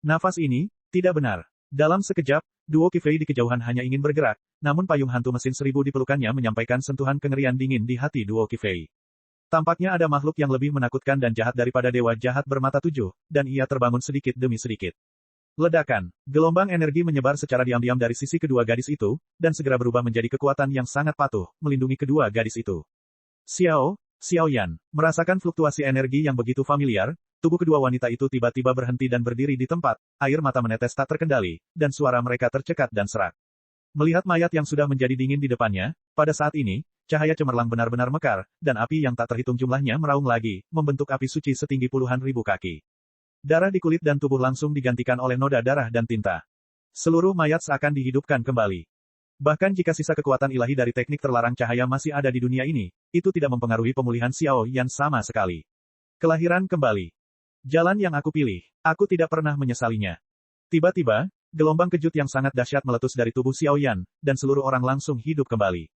Nafas ini, tidak benar. Dalam sekejap, duo Qifei di kejauhan hanya ingin bergerak, namun payung hantu mesin 1000 di pelukannya menyampaikan sentuhan kengerian dingin di hati duo Qifei. Tampaknya ada makhluk yang lebih menakutkan dan jahat daripada dewa jahat bermata tujuh, dan ia terbangun sedikit demi sedikit. Ledakan. Gelombang energi menyebar secara diam-diam dari sisi kedua gadis itu, dan segera berubah menjadi kekuatan yang sangat patuh, melindungi kedua gadis itu. Xiao Yan, merasakan fluktuasi energi yang begitu familiar, tubuh kedua wanita itu tiba-tiba berhenti dan berdiri di tempat, air mata menetes tak terkendali, dan suara mereka tercekat dan serak. Melihat mayat yang sudah menjadi dingin di depannya, pada saat ini, cahaya cemerlang benar-benar mekar, dan api yang tak terhitung jumlahnya meraung lagi, membentuk api suci setinggi puluhan ribu kaki. Darah di kulit dan tubuh langsung digantikan oleh noda darah dan tinta. Seluruh mayat seakan dihidupkan kembali. Bahkan jika sisa kekuatan ilahi dari teknik terlarang cahaya masih ada di dunia ini, itu tidak mempengaruhi pemulihan Xiao Yan sama sekali. Kelahiran kembali. Jalan yang aku pilih, aku tidak pernah menyesalinya. Tiba-tiba, gelombang kejut yang sangat dahsyat meletus dari tubuh Xiao Yan, dan seluruh orang langsung hidup kembali.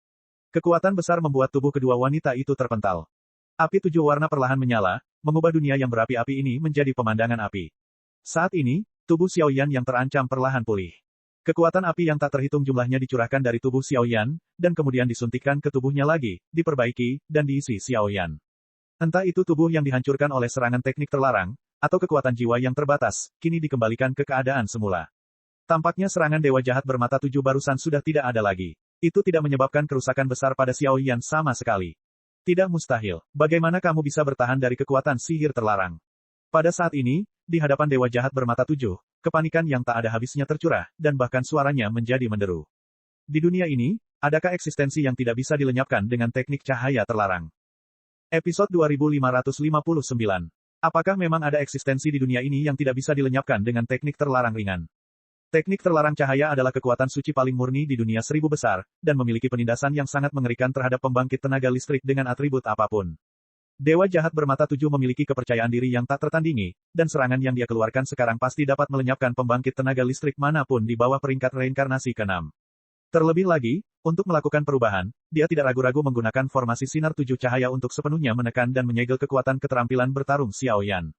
Kekuatan besar membuat tubuh kedua wanita itu terpental. Api tujuh warna perlahan menyala, mengubah dunia yang berapi-api ini menjadi pemandangan api. Saat ini, tubuh Xiao Yan yang terancam perlahan pulih. Kekuatan api yang tak terhitung jumlahnya dicurahkan dari tubuh Xiao Yan, dan kemudian disuntikkan ke tubuhnya lagi, diperbaiki, dan diisi Xiao Yan. Entah itu tubuh yang dihancurkan oleh serangan teknik terlarang, atau kekuatan jiwa yang terbatas, kini dikembalikan ke keadaan semula. Tampaknya serangan dewa jahat bermata tujuh barusan sudah tidak ada lagi. Itu tidak menyebabkan kerusakan besar pada Xiao Yan sama sekali. Tidak mustahil. Bagaimana kamu bisa bertahan dari kekuatan sihir terlarang? Pada saat ini, di hadapan dewa jahat bermata tujuh, kepanikan yang tak ada habisnya tercurah, dan bahkan suaranya menjadi menderu. Di dunia ini, adakah eksistensi yang tidak bisa dilenyapkan dengan teknik cahaya terlarang? Episode 2559. Apakah memang ada eksistensi di dunia ini yang tidak bisa dilenyapkan dengan teknik terlarang ringan? Teknik terlarang cahaya adalah kekuatan suci paling murni di dunia 1000 besar, dan memiliki penindasan yang sangat mengerikan terhadap pembangkit tenaga listrik dengan atribut apapun. Dewa jahat bermata tujuh memiliki kepercayaan diri yang tak tertandingi, dan serangan yang dia keluarkan sekarang pasti dapat melenyapkan pembangkit tenaga listrik manapun di bawah peringkat reinkarnasi ke-6. Terlebih lagi, untuk melakukan perubahan, dia tidak ragu-ragu menggunakan formasi sinar tujuh cahaya untuk sepenuhnya menekan dan menyegel kekuatan keterampilan bertarung Xiao Yan.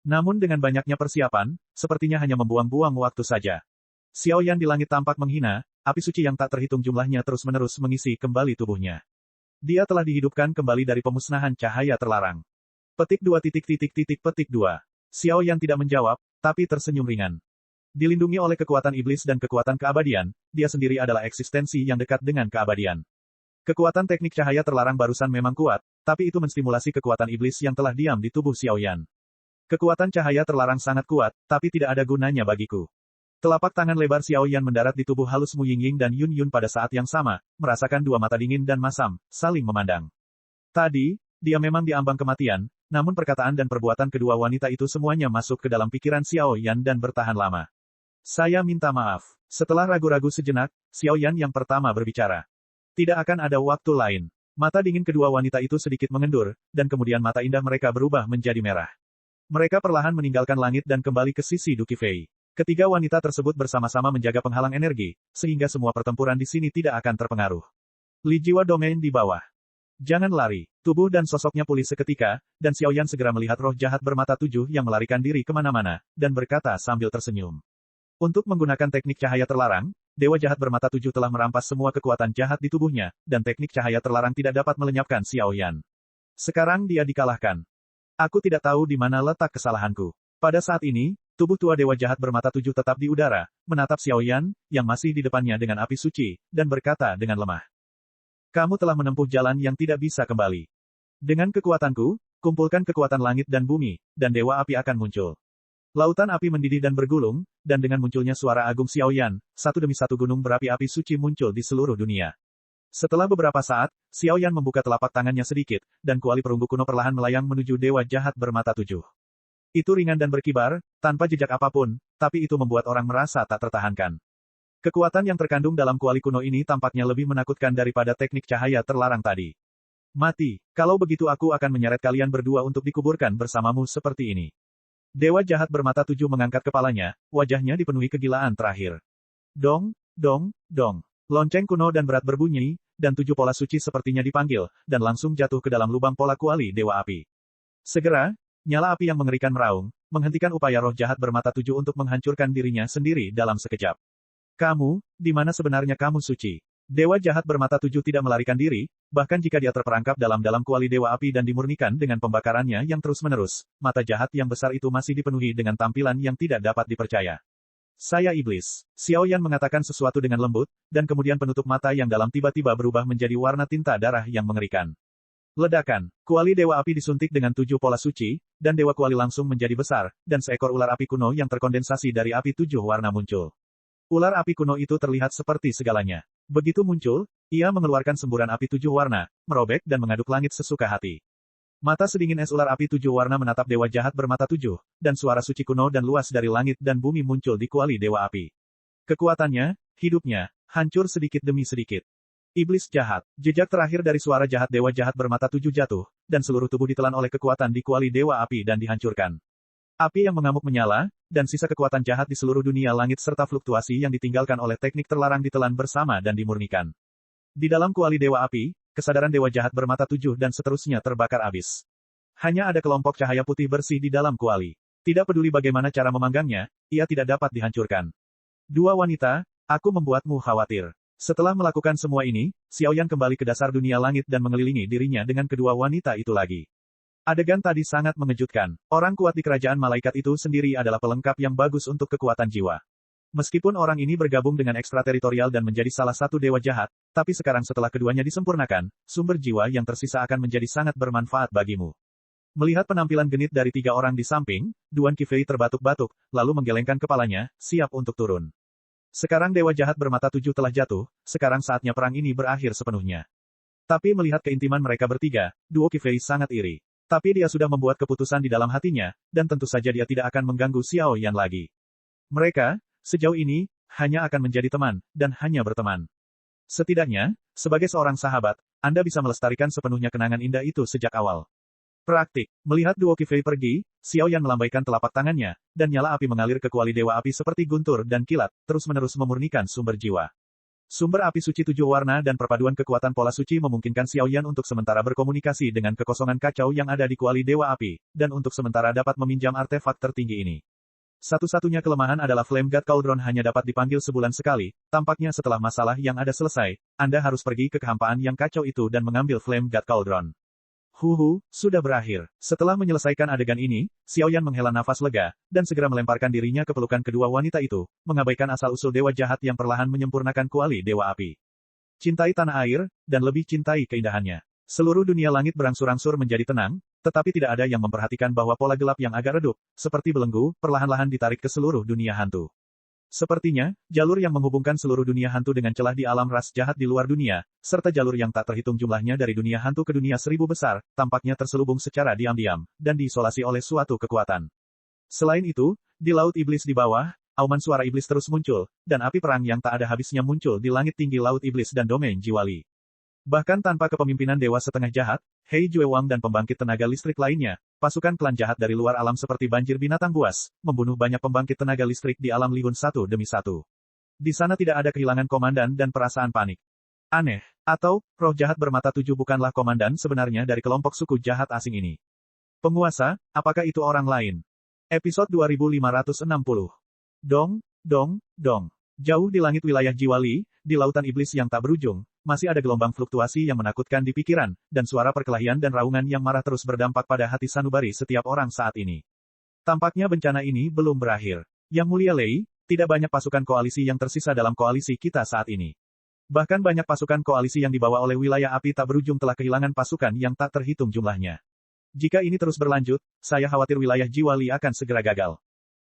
Namun dengan banyaknya persiapan, sepertinya hanya membuang-buang waktu saja. Xiao Yan di langit tampak menghina, api suci yang tak terhitung jumlahnya terus-menerus mengisi kembali tubuhnya. Dia telah dihidupkan kembali dari pemusnahan cahaya terlarang. Petik 2. Petik 2. Xiao Yan tidak menjawab, tapi tersenyum ringan. Dilindungi oleh kekuatan iblis dan kekuatan keabadian, dia sendiri adalah eksistensi yang dekat dengan keabadian. Kekuatan teknik cahaya terlarang barusan memang kuat, tapi itu menstimulasi kekuatan iblis yang telah diam di tubuh Xiao Yan. Kekuatan cahaya terlarang sangat kuat, tapi tidak ada gunanya bagiku. Telapak tangan lebar Xiao Yan mendarat di tubuh halus Mu Yingying dan Yun Yun pada saat yang sama, merasakan dua mata dingin dan masam, saling memandang. Tadi, dia memang diambang kematian, namun perkataan dan perbuatan kedua wanita itu semuanya masuk ke dalam pikiran Xiao Yan dan bertahan lama. Saya minta maaf. Setelah ragu-ragu sejenak, Xiao Yan yang pertama berbicara. Tidak akan ada waktu lain. Mata dingin kedua wanita itu sedikit mengendur, dan kemudian mata indah mereka berubah menjadi merah. Mereka perlahan meninggalkan langit dan kembali ke sisi Du Qifei. Ketiga wanita tersebut bersama-sama menjaga penghalang energi, sehingga semua pertempuran di sini tidak akan terpengaruh. Li jiwa domain di bawah. Jangan lari. Tubuh dan sosoknya pulih seketika, dan Xiao Yan segera melihat roh jahat bermata tujuh yang melarikan diri kemana-mana, dan berkata sambil tersenyum. Untuk menggunakan teknik cahaya terlarang, dewa jahat bermata tujuh telah merampas semua kekuatan jahat di tubuhnya, dan teknik cahaya terlarang tidak dapat melenyapkan Xiao Yan. Sekarang dia dikalahkan. Aku tidak tahu di mana letak kesalahanku. Pada saat ini, tubuh tua dewa jahat bermata tujuh tetap di udara, menatap Xiao Yan, yang masih di depannya dengan api suci, dan berkata dengan lemah. Kamu telah menempuh jalan yang tidak bisa kembali. Dengan kekuatanku, kumpulkan kekuatan langit dan bumi, dan dewa api akan muncul. Lautan api mendidih dan bergulung, dan dengan munculnya suara agung Xiao Yan, satu demi satu gunung berapi-api suci muncul di seluruh dunia. Setelah beberapa saat, Xiao Yan membuka telapak tangannya sedikit, dan kuali perunggu kuno perlahan melayang menuju dewa jahat bermata tujuh. Itu ringan dan berkibar, tanpa jejak apapun, tapi itu membuat orang merasa tak tertahankan. Kekuatan yang terkandung dalam kuali kuno ini tampaknya lebih menakutkan daripada teknik cahaya terlarang tadi. Mati, kalau begitu aku akan menyeret kalian berdua untuk dikuburkan bersamamu seperti ini. Dewa jahat bermata tujuh mengangkat kepalanya, wajahnya dipenuhi kegilaan terakhir. Dong, dong, dong. Lonceng kuno dan berat berbunyi, dan tujuh pola suci sepertinya dipanggil, dan langsung jatuh ke dalam lubang pola kuali dewa api. Segera, nyala api yang mengerikan meraung, menghentikan upaya roh jahat bermata tujuh untuk menghancurkan dirinya sendiri dalam sekejap. Kamu, di mana sebenarnya kamu suci? Dewa jahat bermata tujuh tidak melarikan diri, bahkan jika dia terperangkap dalam kuali dewa api dan dimurnikan dengan pembakarannya yang terus-menerus, mata jahat yang besar itu masih dipenuhi dengan tampilan yang tidak dapat dipercaya. Saya iblis. Xiao Yan mengatakan sesuatu dengan lembut, dan kemudian penutup mata yang dalam tiba-tiba berubah menjadi warna tinta darah yang mengerikan. Ledakan. Kuali dewa api disuntik dengan tujuh pola suci, dan dewa kuali langsung menjadi besar, dan seekor ular api kuno yang terkondensasi dari api tujuh warna muncul. Ular api kuno itu terlihat seperti segalanya. Begitu muncul, ia mengeluarkan semburan api tujuh warna, merobek dan mengaduk langit sesuka hati. Mata sedingin es ular api tujuh warna menatap dewa jahat bermata tujuh, dan suara suci kuno dan luas dari langit dan bumi muncul di kuali dewa api. Kekuatannya, hidupnya, hancur sedikit demi sedikit. Iblis jahat. Jejak terakhir dari suara jahat dewa jahat bermata tujuh jatuh, dan seluruh tubuh ditelan oleh kekuatan di kuali dewa api dan dihancurkan. Api yang mengamuk menyala, dan sisa kekuatan jahat di seluruh dunia langit serta fluktuasi yang ditinggalkan oleh teknik terlarang ditelan bersama dan dimurnikan. Di dalam kuali dewa api, kesadaran dewa jahat bermata tujuh dan seterusnya terbakar habis. Hanya ada kelompok cahaya putih bersih di dalam kuali. Tidak peduli bagaimana cara memanggangnya, ia tidak dapat dihancurkan. Dua wanita, aku membuatmu khawatir. Setelah melakukan semua ini, Xiao Yan kembali ke dasar dunia langit dan mengelilingi dirinya dengan kedua wanita itu lagi. Adegan tadi sangat mengejutkan. Orang kuat di kerajaan malaikat itu sendiri adalah pelengkap yang bagus untuk kekuatan jiwa. Meskipun orang ini bergabung dengan ekstrateritorial dan menjadi salah satu dewa jahat, tapi sekarang setelah keduanya disempurnakan, sumber jiwa yang tersisa akan menjadi sangat bermanfaat bagimu. Melihat penampilan genit dari tiga orang di samping, Duan Qifei terbatuk-batuk, lalu menggelengkan kepalanya, siap untuk turun. Sekarang dewa jahat bermata tujuh telah jatuh, sekarang saatnya perang ini berakhir sepenuhnya. Tapi melihat keintiman mereka bertiga, Duo Qifei sangat iri. Tapi dia sudah membuat keputusan di dalam hatinya, dan tentu saja dia tidak akan mengganggu Xiao Yan lagi. Mereka, sejauh ini, hanya akan menjadi teman, dan hanya berteman. Setidaknya, sebagai seorang sahabat, Anda bisa melestarikan sepenuhnya kenangan indah itu sejak awal. Praktik. Melihat Duo Qifei pergi, Xiao Yan melambaikan telapak tangannya, dan nyala api mengalir ke kuali dewa api seperti guntur dan kilat, terus-menerus memurnikan sumber jiwa. Sumber api suci tujuh warna dan perpaduan kekuatan pola suci memungkinkan Xiao Yan untuk sementara berkomunikasi dengan kekosongan kacau yang ada di kuali dewa api, dan untuk sementara dapat meminjam artefak tertinggi ini. Satu-satunya kelemahan adalah Flame God Cauldron hanya dapat dipanggil sebulan sekali, tampaknya setelah masalah yang ada selesai, Anda harus pergi ke kehampaan yang kacau itu dan mengambil Flame God Cauldron. Sudah berakhir. Setelah menyelesaikan adegan ini, Xiao Yan menghela nafas lega, dan segera melemparkan dirinya ke pelukan kedua wanita itu, mengabaikan asal-usul dewa jahat yang perlahan menyempurnakan kuali dewa api. Cintai tanah air, dan lebih cintai keindahannya. Seluruh dunia langit berangsur-angsur menjadi tenang, tetapi tidak ada yang memperhatikan bahwa pola gelap yang agak redup, seperti belenggu, perlahan-lahan ditarik ke seluruh dunia hantu. Sepertinya, jalur yang menghubungkan seluruh dunia hantu dengan celah di alam ras jahat di luar dunia, serta jalur yang tak terhitung jumlahnya dari dunia hantu ke dunia seribu besar, tampaknya terselubung secara diam-diam, dan diisolasi oleh suatu kekuatan. Selain itu, di laut iblis di bawah, auman suara iblis terus muncul, dan api perang yang tak ada habisnya muncul di langit tinggi laut iblis dan domain jiwali. Bahkan tanpa kepemimpinan dewa setengah jahat, Hei Jue Wang dan pembangkit tenaga listrik lainnya, pasukan klan jahat dari luar alam seperti banjir binatang buas, membunuh banyak pembangkit tenaga listrik di alam Lihun satu demi satu. Di sana tidak ada kehilangan komandan dan perasaan panik. Aneh, atau, roh jahat bermata tujuh bukanlah komandan sebenarnya dari kelompok suku jahat asing ini. Penguasa, apakah itu orang lain? Episode 2560. Dong, dong, dong. Jauh di langit wilayah Jiwali, di lautan iblis yang tak berujung, masih ada gelombang fluktuasi yang menakutkan di pikiran, dan suara perkelahian dan raungan yang marah terus berdampak pada hati sanubari setiap orang saat ini. Tampaknya bencana ini belum berakhir. Yang Mulia Lei, tidak banyak pasukan koalisi yang tersisa dalam koalisi kita saat ini. Bahkan banyak pasukan koalisi yang dibawa oleh wilayah api tak berujung telah kehilangan pasukan yang tak terhitung jumlahnya. Jika ini terus berlanjut, saya khawatir wilayah Jiwa Li akan segera gagal.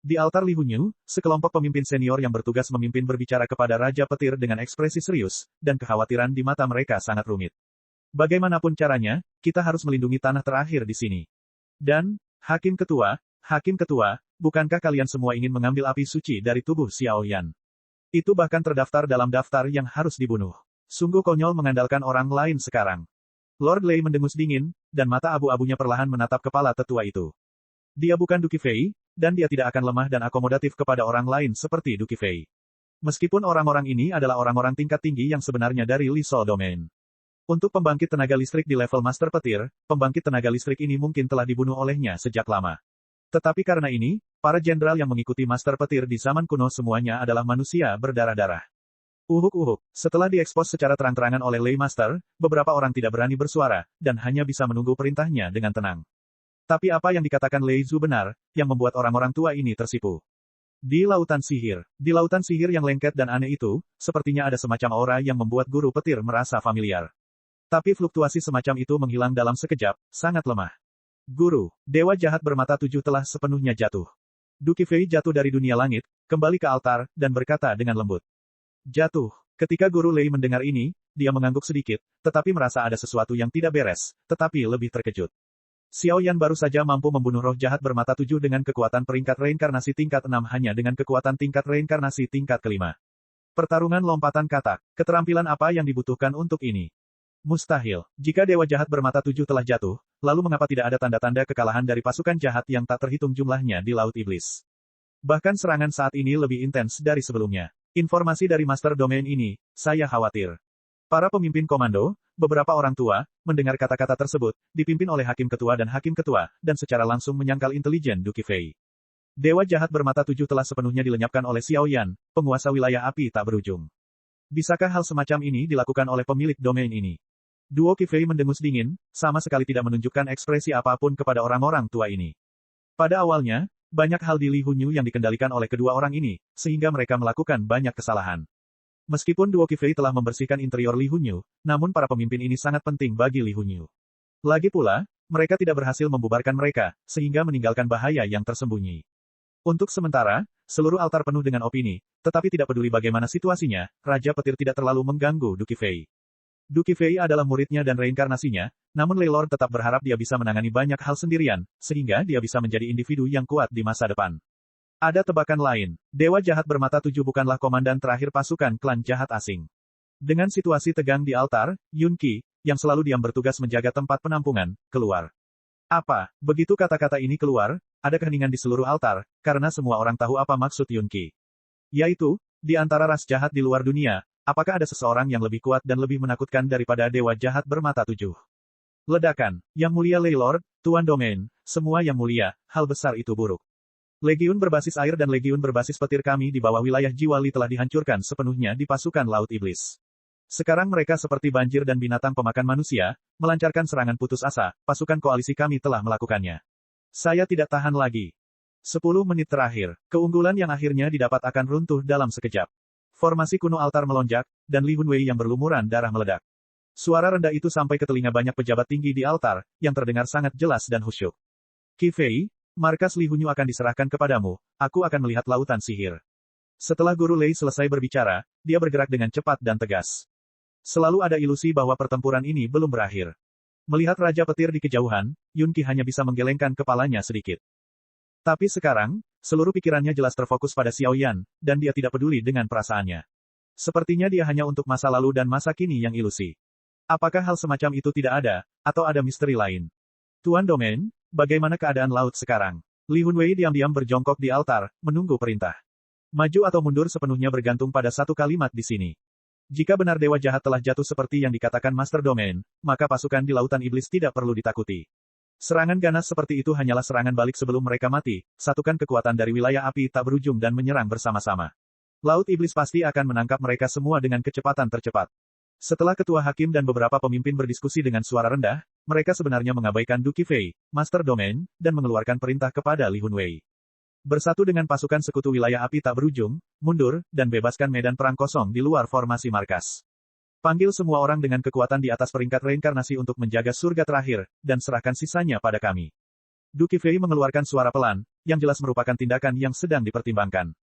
Di altar Li Hunyu, sekelompok pemimpin senior yang bertugas memimpin berbicara kepada Raja Petir dengan ekspresi serius, dan kekhawatiran di mata mereka sangat rumit. Bagaimanapun caranya, kita harus melindungi tanah terakhir di sini. Dan, Hakim Ketua, bukankah kalian semua ingin mengambil api suci dari tubuh Xiao Yan? Itu bahkan terdaftar dalam daftar yang harus dibunuh. Sungguh konyol mengandalkan orang lain sekarang. Lord Lei mendengus dingin, dan mata abu-abunya perlahan menatap kepala tetua itu. Dia bukan Duki Fei, dan dia tidak akan lemah dan akomodatif kepada orang lain seperti Duki Fei. Meskipun orang-orang ini adalah orang-orang tingkat tinggi yang sebenarnya dari Li Sol Domain. Untuk pembangkit tenaga listrik di level Master Petir, pembangkit tenaga listrik ini mungkin telah dibunuh olehnya sejak lama. Tetapi karena ini, para jenderal yang mengikuti Master Petir di zaman kuno semuanya adalah manusia berdarah-darah. Setelah diekspos secara terang-terangan oleh Lei Master, beberapa orang tidak berani bersuara, dan hanya bisa menunggu perintahnya dengan tenang. Tapi apa yang dikatakan Lei Zhu benar, yang membuat orang-orang tua ini tersipu. Di lautan sihir yang lengket dan aneh itu, sepertinya ada semacam aura yang membuat guru petir merasa familiar. Tapi fluktuasi semacam itu menghilang dalam sekejap, sangat lemah. Guru, Dewa Jahat bermata tujuh telah sepenuhnya jatuh. Duki Fei jatuh dari dunia langit, kembali ke altar, dan berkata dengan lembut. Jatuh. Ketika Guru Lei mendengar ini, dia mengangguk sedikit, tetapi merasa ada sesuatu yang tidak beres, tetapi lebih terkejut. Xiao Yan baru saja mampu membunuh roh jahat bermata tujuh dengan kekuatan peringkat reinkarnasi tingkat 6 hanya dengan kekuatan tingkat reinkarnasi tingkat kelima. Pertarungan lompatan katak, keterampilan apa yang dibutuhkan untuk ini? Mustahil. Jika Dewa Jahat bermata tujuh telah jatuh, lalu mengapa tidak ada tanda-tanda kekalahan dari pasukan jahat yang tak terhitung jumlahnya di Laut Iblis? Bahkan serangan saat ini lebih intens dari sebelumnya. Informasi dari Master Domain ini, saya khawatir. Para pemimpin komando, beberapa orang tua, mendengar kata-kata tersebut, dipimpin oleh Hakim Ketua, dan secara langsung menyangkal intelijen Duki Fei. Dewa Jahat bermata tujuh telah sepenuhnya dilenyapkan oleh Xiao Yan, penguasa wilayah api tak berujung. Bisakah hal semacam ini dilakukan oleh pemilik domain ini? Duo Qi Fei mendengus dingin, sama sekali tidak menunjukkan ekspresi apapun kepada orang-orang tua ini. Pada awalnya, banyak hal di Li Hunyu yang dikendalikan oleh kedua orang ini, sehingga mereka melakukan banyak kesalahan. Meskipun Duo Qi Fei telah membersihkan interior Li Hunyu, namun para pemimpin ini sangat penting bagi Li Hunyu. Lagi pula, mereka tidak berhasil membubarkan mereka, sehingga meninggalkan bahaya yang tersembunyi. Untuk sementara, seluruh altar penuh dengan opini, tetapi tidak peduli bagaimana situasinya, Raja Petir tidak terlalu mengganggu Duki Fei. Duki Fei adalah muridnya dan reinkarnasinya, namun Lei Lord tetap berharap dia bisa menangani banyak hal sendirian, sehingga dia bisa menjadi individu yang kuat di masa depan. Ada tebakan lain, Dewa Jahat bermata tujuh bukanlah komandan terakhir pasukan klan jahat asing. Dengan situasi tegang di altar, Yun Qi, yang selalu diam bertugas menjaga tempat penampungan, keluar. Apa? Begitu kata-kata ini keluar, ada keheningan di seluruh altar, karena semua orang tahu apa maksud Yun Qi. Yaitu, di antara ras jahat di luar dunia, apakah ada seseorang yang lebih kuat dan lebih menakutkan daripada Dewa Jahat bermata tujuh? Ledakan, Yang Mulia Lei Lord, Tuan Domain, semua yang mulia, hal besar itu buruk. Legiun berbasis air dan legiun berbasis petir kami di bawah wilayah Jiwa Li telah dihancurkan sepenuhnya di pasukan Laut Iblis. Sekarang mereka seperti banjir dan binatang pemakan manusia, melancarkan serangan putus asa, pasukan koalisi kami telah melakukannya. Saya tidak tahan lagi. 10 menit terakhir, keunggulan yang akhirnya didapat akan runtuh dalam sekejap. Formasi kuno altar melonjak, dan Li Hunwei yang berlumuran darah meledak. Suara rendah itu sampai ke telinga banyak pejabat tinggi di altar, yang terdengar sangat jelas dan khusyuk. Qi Fei, markas Li Hunyu akan diserahkan kepadamu, aku akan melihat lautan sihir. Setelah Guru Lei selesai berbicara, dia bergerak dengan cepat dan tegas. Selalu ada ilusi bahwa pertempuran ini belum berakhir. Melihat Raja Petir di kejauhan, Yun Qi hanya bisa menggelengkan kepalanya sedikit. Tapi sekarang, seluruh pikirannya jelas terfokus pada Xiao Yan, dan dia tidak peduli dengan perasaannya. Sepertinya dia hanya untuk masa lalu dan masa kini yang ilusi. Apakah hal semacam itu tidak ada, atau ada misteri lain? Tuan Domain, bagaimana keadaan laut sekarang? Li Hunwei diam-diam berjongkok di altar, menunggu perintah. Maju atau mundur sepenuhnya bergantung pada satu kalimat di sini. Jika benar Dewa Jahat telah jatuh seperti yang dikatakan Master Domain, maka pasukan di Lautan Iblis tidak perlu ditakuti. Serangan ganas seperti itu hanyalah serangan balik sebelum mereka mati, satukan kekuatan dari wilayah api tak berujung dan menyerang bersama-sama. Laut Iblis pasti akan menangkap mereka semua dengan kecepatan tercepat. Setelah ketua hakim dan beberapa pemimpin berdiskusi dengan suara rendah, mereka sebenarnya mengabaikan Du Qifei, Master Domain, dan mengeluarkan perintah kepada Li Hunwei. Bersatu dengan pasukan sekutu wilayah api tak berujung, mundur, dan bebaskan medan perang kosong di luar formasi markas. Panggil semua orang dengan kekuatan di atas peringkat reinkarnasi untuk menjaga surga terakhir, dan serahkan sisanya pada kami. Du Qifei mengeluarkan suara pelan, yang jelas merupakan tindakan yang sedang dipertimbangkan.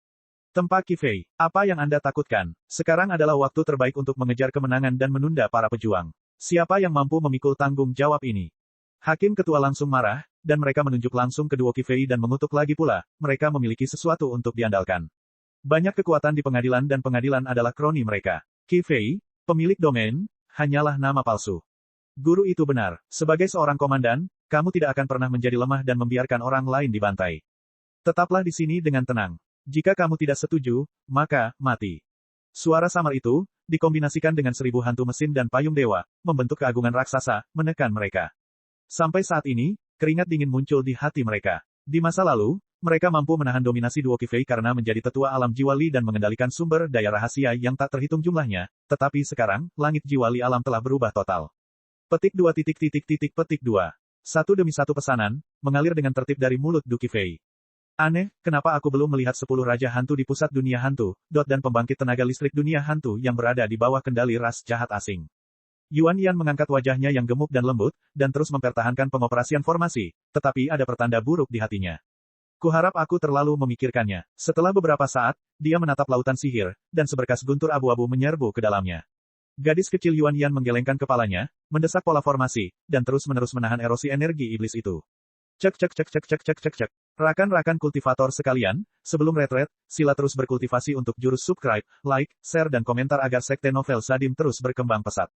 Tempa Qifei, apa yang Anda takutkan? Sekarang adalah waktu terbaik untuk mengejar kemenangan dan menunda para pejuang. Siapa yang mampu memikul tanggung jawab ini? Hakim ketua langsung marah, dan mereka menunjuk langsung ke duo Qifei dan mengutuk lagi pula, mereka memiliki sesuatu untuk diandalkan. Banyak kekuatan di pengadilan dan pengadilan adalah kroni mereka. Qifei, pemilik domain, hanyalah nama palsu. Guru itu benar. Sebagai seorang komandan, kamu tidak akan pernah menjadi lemah dan membiarkan orang lain dibantai. Tetaplah di sini dengan tenang. Jika kamu tidak setuju, maka, mati. Suara samar itu, dikombinasikan dengan 1000 hantu mesin dan payung dewa, membentuk keagungan raksasa, menekan mereka. Sampai saat ini, keringat dingin muncul di hati mereka. Di masa lalu, mereka mampu menahan dominasi duo Qifei karena menjadi tetua alam jiwa Li dan mengendalikan sumber daya rahasia yang tak terhitung jumlahnya, tetapi sekarang, langit jiwa Li alam telah berubah total. Petik 2. Petik 2. Satu demi satu pesanan, mengalir dengan tertib dari mulut Du Qifei. Aneh, kenapa aku belum melihat 10 raja hantu di pusat dunia hantu, dan pembangkit tenaga listrik dunia hantu yang berada di bawah kendali ras jahat asing. Yuan Yan mengangkat wajahnya yang gemuk dan lembut, dan terus mempertahankan pengoperasian formasi, tetapi ada pertanda buruk di hatinya. Kuharap aku terlalu memikirkannya. Setelah beberapa saat, dia menatap lautan sihir, dan seberkas guntur abu-abu menyerbu ke dalamnya. Gadis kecil Yuan Yan menggelengkan kepalanya, mendesak pola formasi, dan terus-menerus menahan erosi energi iblis itu. Cek. Rakan-rakan kultivator sekalian, sebelum retret, sila terus berkultivasi untuk jurus subscribe, like, share dan komentar agar sekte novel Sadim terus berkembang pesat.